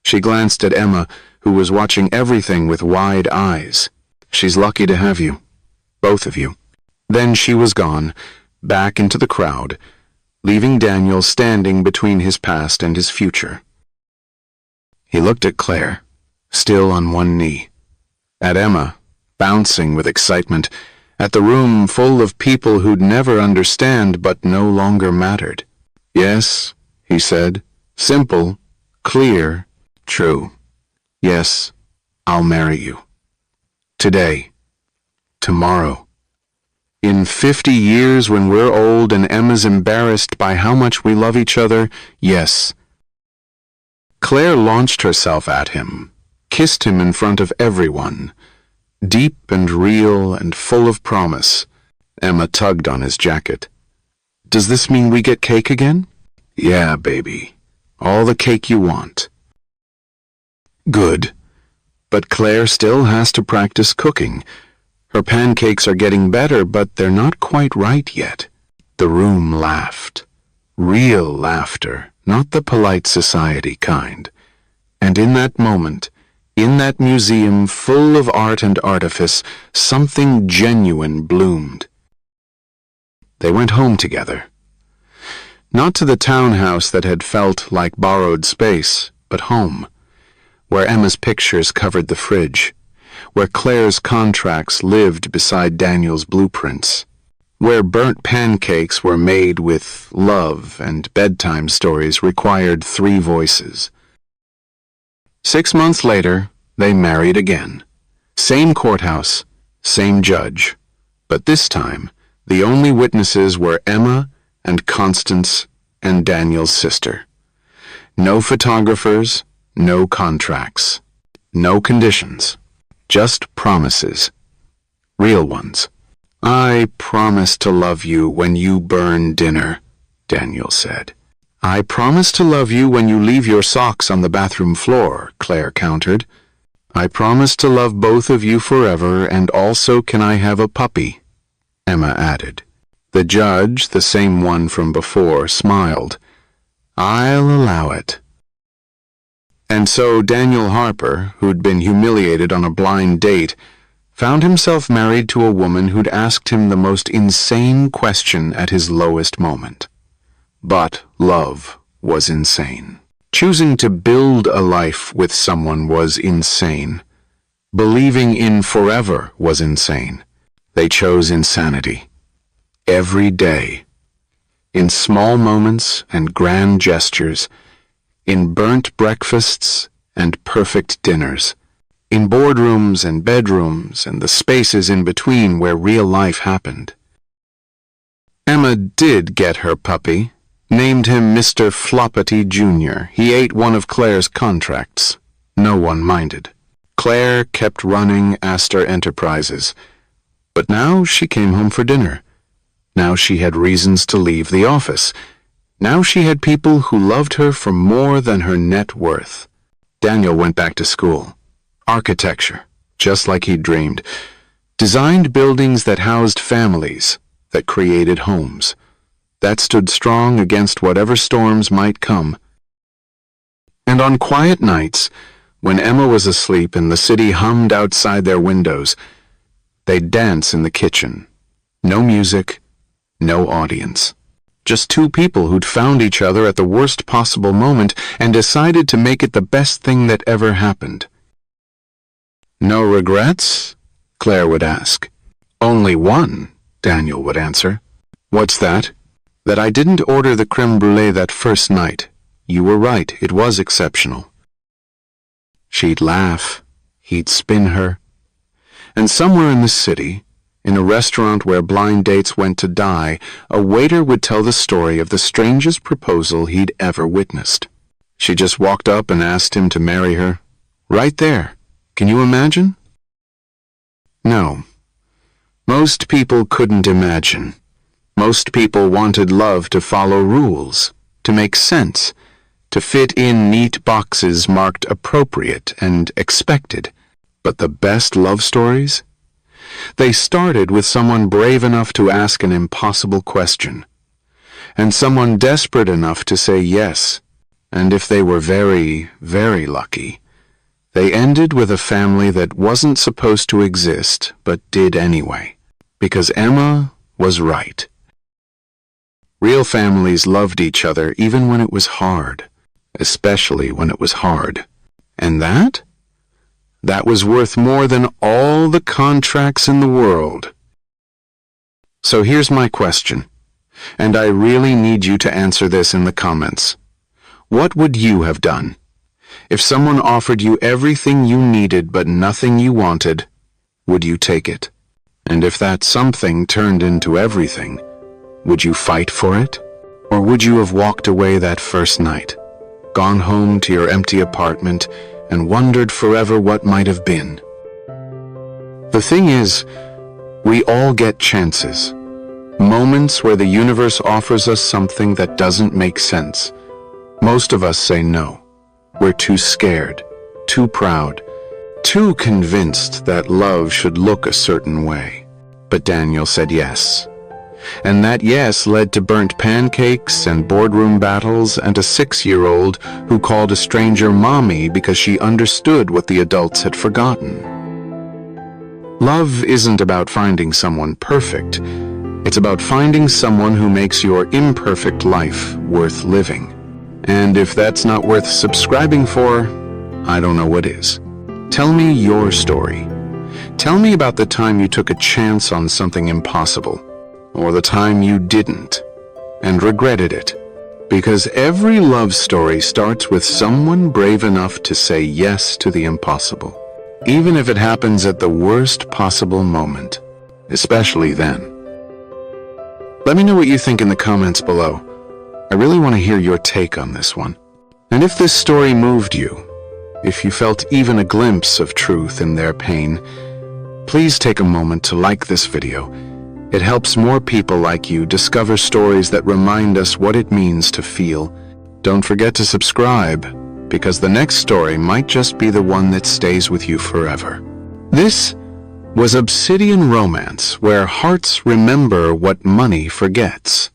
She glanced at Emma, who was watching everything with wide eyes. She's lucky to have you. Both of you. Then she was gone, back into the crowd, leaving Daniel standing between his past and his future. He looked at Claire, still on one knee. At Emma, bouncing with excitement, at the room full of people who'd never understand but no longer mattered. Yes, he said, simple, clear, true. Yes, I'll marry you. Today. Tomorrow. In 50 years when we're old and Emma's embarrassed by how much we love each other, yes. Claire launched herself at him, kissed him in front of everyone. Deep and real and full of promise. Emma tugged on his jacket. Does this mean we get cake again? Yeah, baby. All the cake you want. Good. But Claire still has to practice cooking. Her pancakes are getting better, but they're not quite right yet. The room laughed. Real laughter, not the polite society kind. And in that moment, in that museum full of art and artifice, something genuine bloomed. They went home together. Not to the townhouse that had felt like borrowed space, but home, where Emma's pictures covered the fridge, where Claire's contracts lived beside Daniel's blueprints, where burnt pancakes were made with love and bedtime stories required 3 voices. 6 months later, they married again. Same courthouse, same judge, but this time, the only witnesses were Emma and Constance and Daniel's sister. No photographers, no contracts, no conditions, just promises. Real ones. "I promise to love you when you burn dinner," Daniel said. "I promise to love you when you leave your socks on the bathroom floor," Claire countered. "I promise to love both of you forever, and also can I have a puppy?" Emma added. The judge, the same one from before, smiled. "I'll allow it." And so Daniel Harper, who'd been humiliated on a blind date, found himself married to a woman who'd asked him the most insane question at his lowest moment. But love was insane. Choosing to build a life with someone was insane. Believing in forever was insane. They chose insanity. Every day. In small moments and grand gestures. In burnt breakfasts and perfect dinners. In boardrooms and bedrooms and the spaces in between where real life happened. Emma did get her puppy, named him Mr. Floppity Jr. He ate one of Claire's contracts. No one minded. Claire kept running Astor Enterprises. But now she came home for dinner. Now she had reasons to leave the office. Now she had people who loved her for more than her net worth. Daniel went back to school. Architecture, just like he'd dreamed. Designed buildings that housed families, that created homes, that stood strong against whatever storms might come. And on quiet nights, when Emma was asleep and the city hummed outside their windows, they'd dance in the kitchen. No music, no audience. Just 2 people who'd found each other at the worst possible moment and decided to make it the best thing that ever happened. "No regrets?" Claire would ask. "Only one," Daniel would answer. "What's that?" "That I didn't order the creme brulee that first night. You were right, it was exceptional." She'd laugh. He'd spin her. And somewhere in the city, in a restaurant where blind dates went to die, a waiter would tell the story of the strangest proposal he'd ever witnessed. She just walked up and asked him to marry her. Right there. Can you imagine? No. Most people couldn't imagine. Most people wanted love to follow rules, to make sense, to fit in neat boxes marked appropriate and expected. But the best love stories? They started with someone brave enough to ask an impossible question, and someone desperate enough to say yes, and if they were very, very lucky, they ended with a family that wasn't supposed to exist, but did anyway, because Emma was right. Real families loved each other even when it was hard, especially when it was hard. And that was worth more than all the contracts in the world. So here's my question, and I really need you to answer this in the comments. What would you have done? If someone offered you everything you needed but nothing you wanted, would you take it? And if that something turned into everything, would you fight for it? Or would you have walked away that first night, gone home to your empty apartment, and wondered forever what might have been? The thing is, we all get chances. Moments where the universe offers us something that doesn't make sense. Most of us say no. We're too scared, too proud, too convinced that love should look a certain way. But Daniel said yes. And that yes led to burnt pancakes and boardroom battles and a 6-year-old who called a stranger mommy because she understood what the adults had forgotten. Love isn't about finding someone perfect. It's about finding someone who makes your imperfect life worth living. And if that's not worth subscribing for, I don't know what is. Tell me your story. Tell me about the time you took a chance on something impossible, or the time you didn't, and regretted it. Because every love story starts with someone brave enough to say yes to the impossible, even if it happens at the worst possible moment, especially then. Let me know what you think in the comments below. I really want to hear your take on this one. And if this story moved you, if you felt even a glimpse of truth in their pain, please take a moment to like this video. It helps more people like you discover stories that remind us what it means to feel. Don't forget to subscribe, because the next story might just be the one that stays with you forever. This was Obsidian Romance, where hearts remember what money forgets.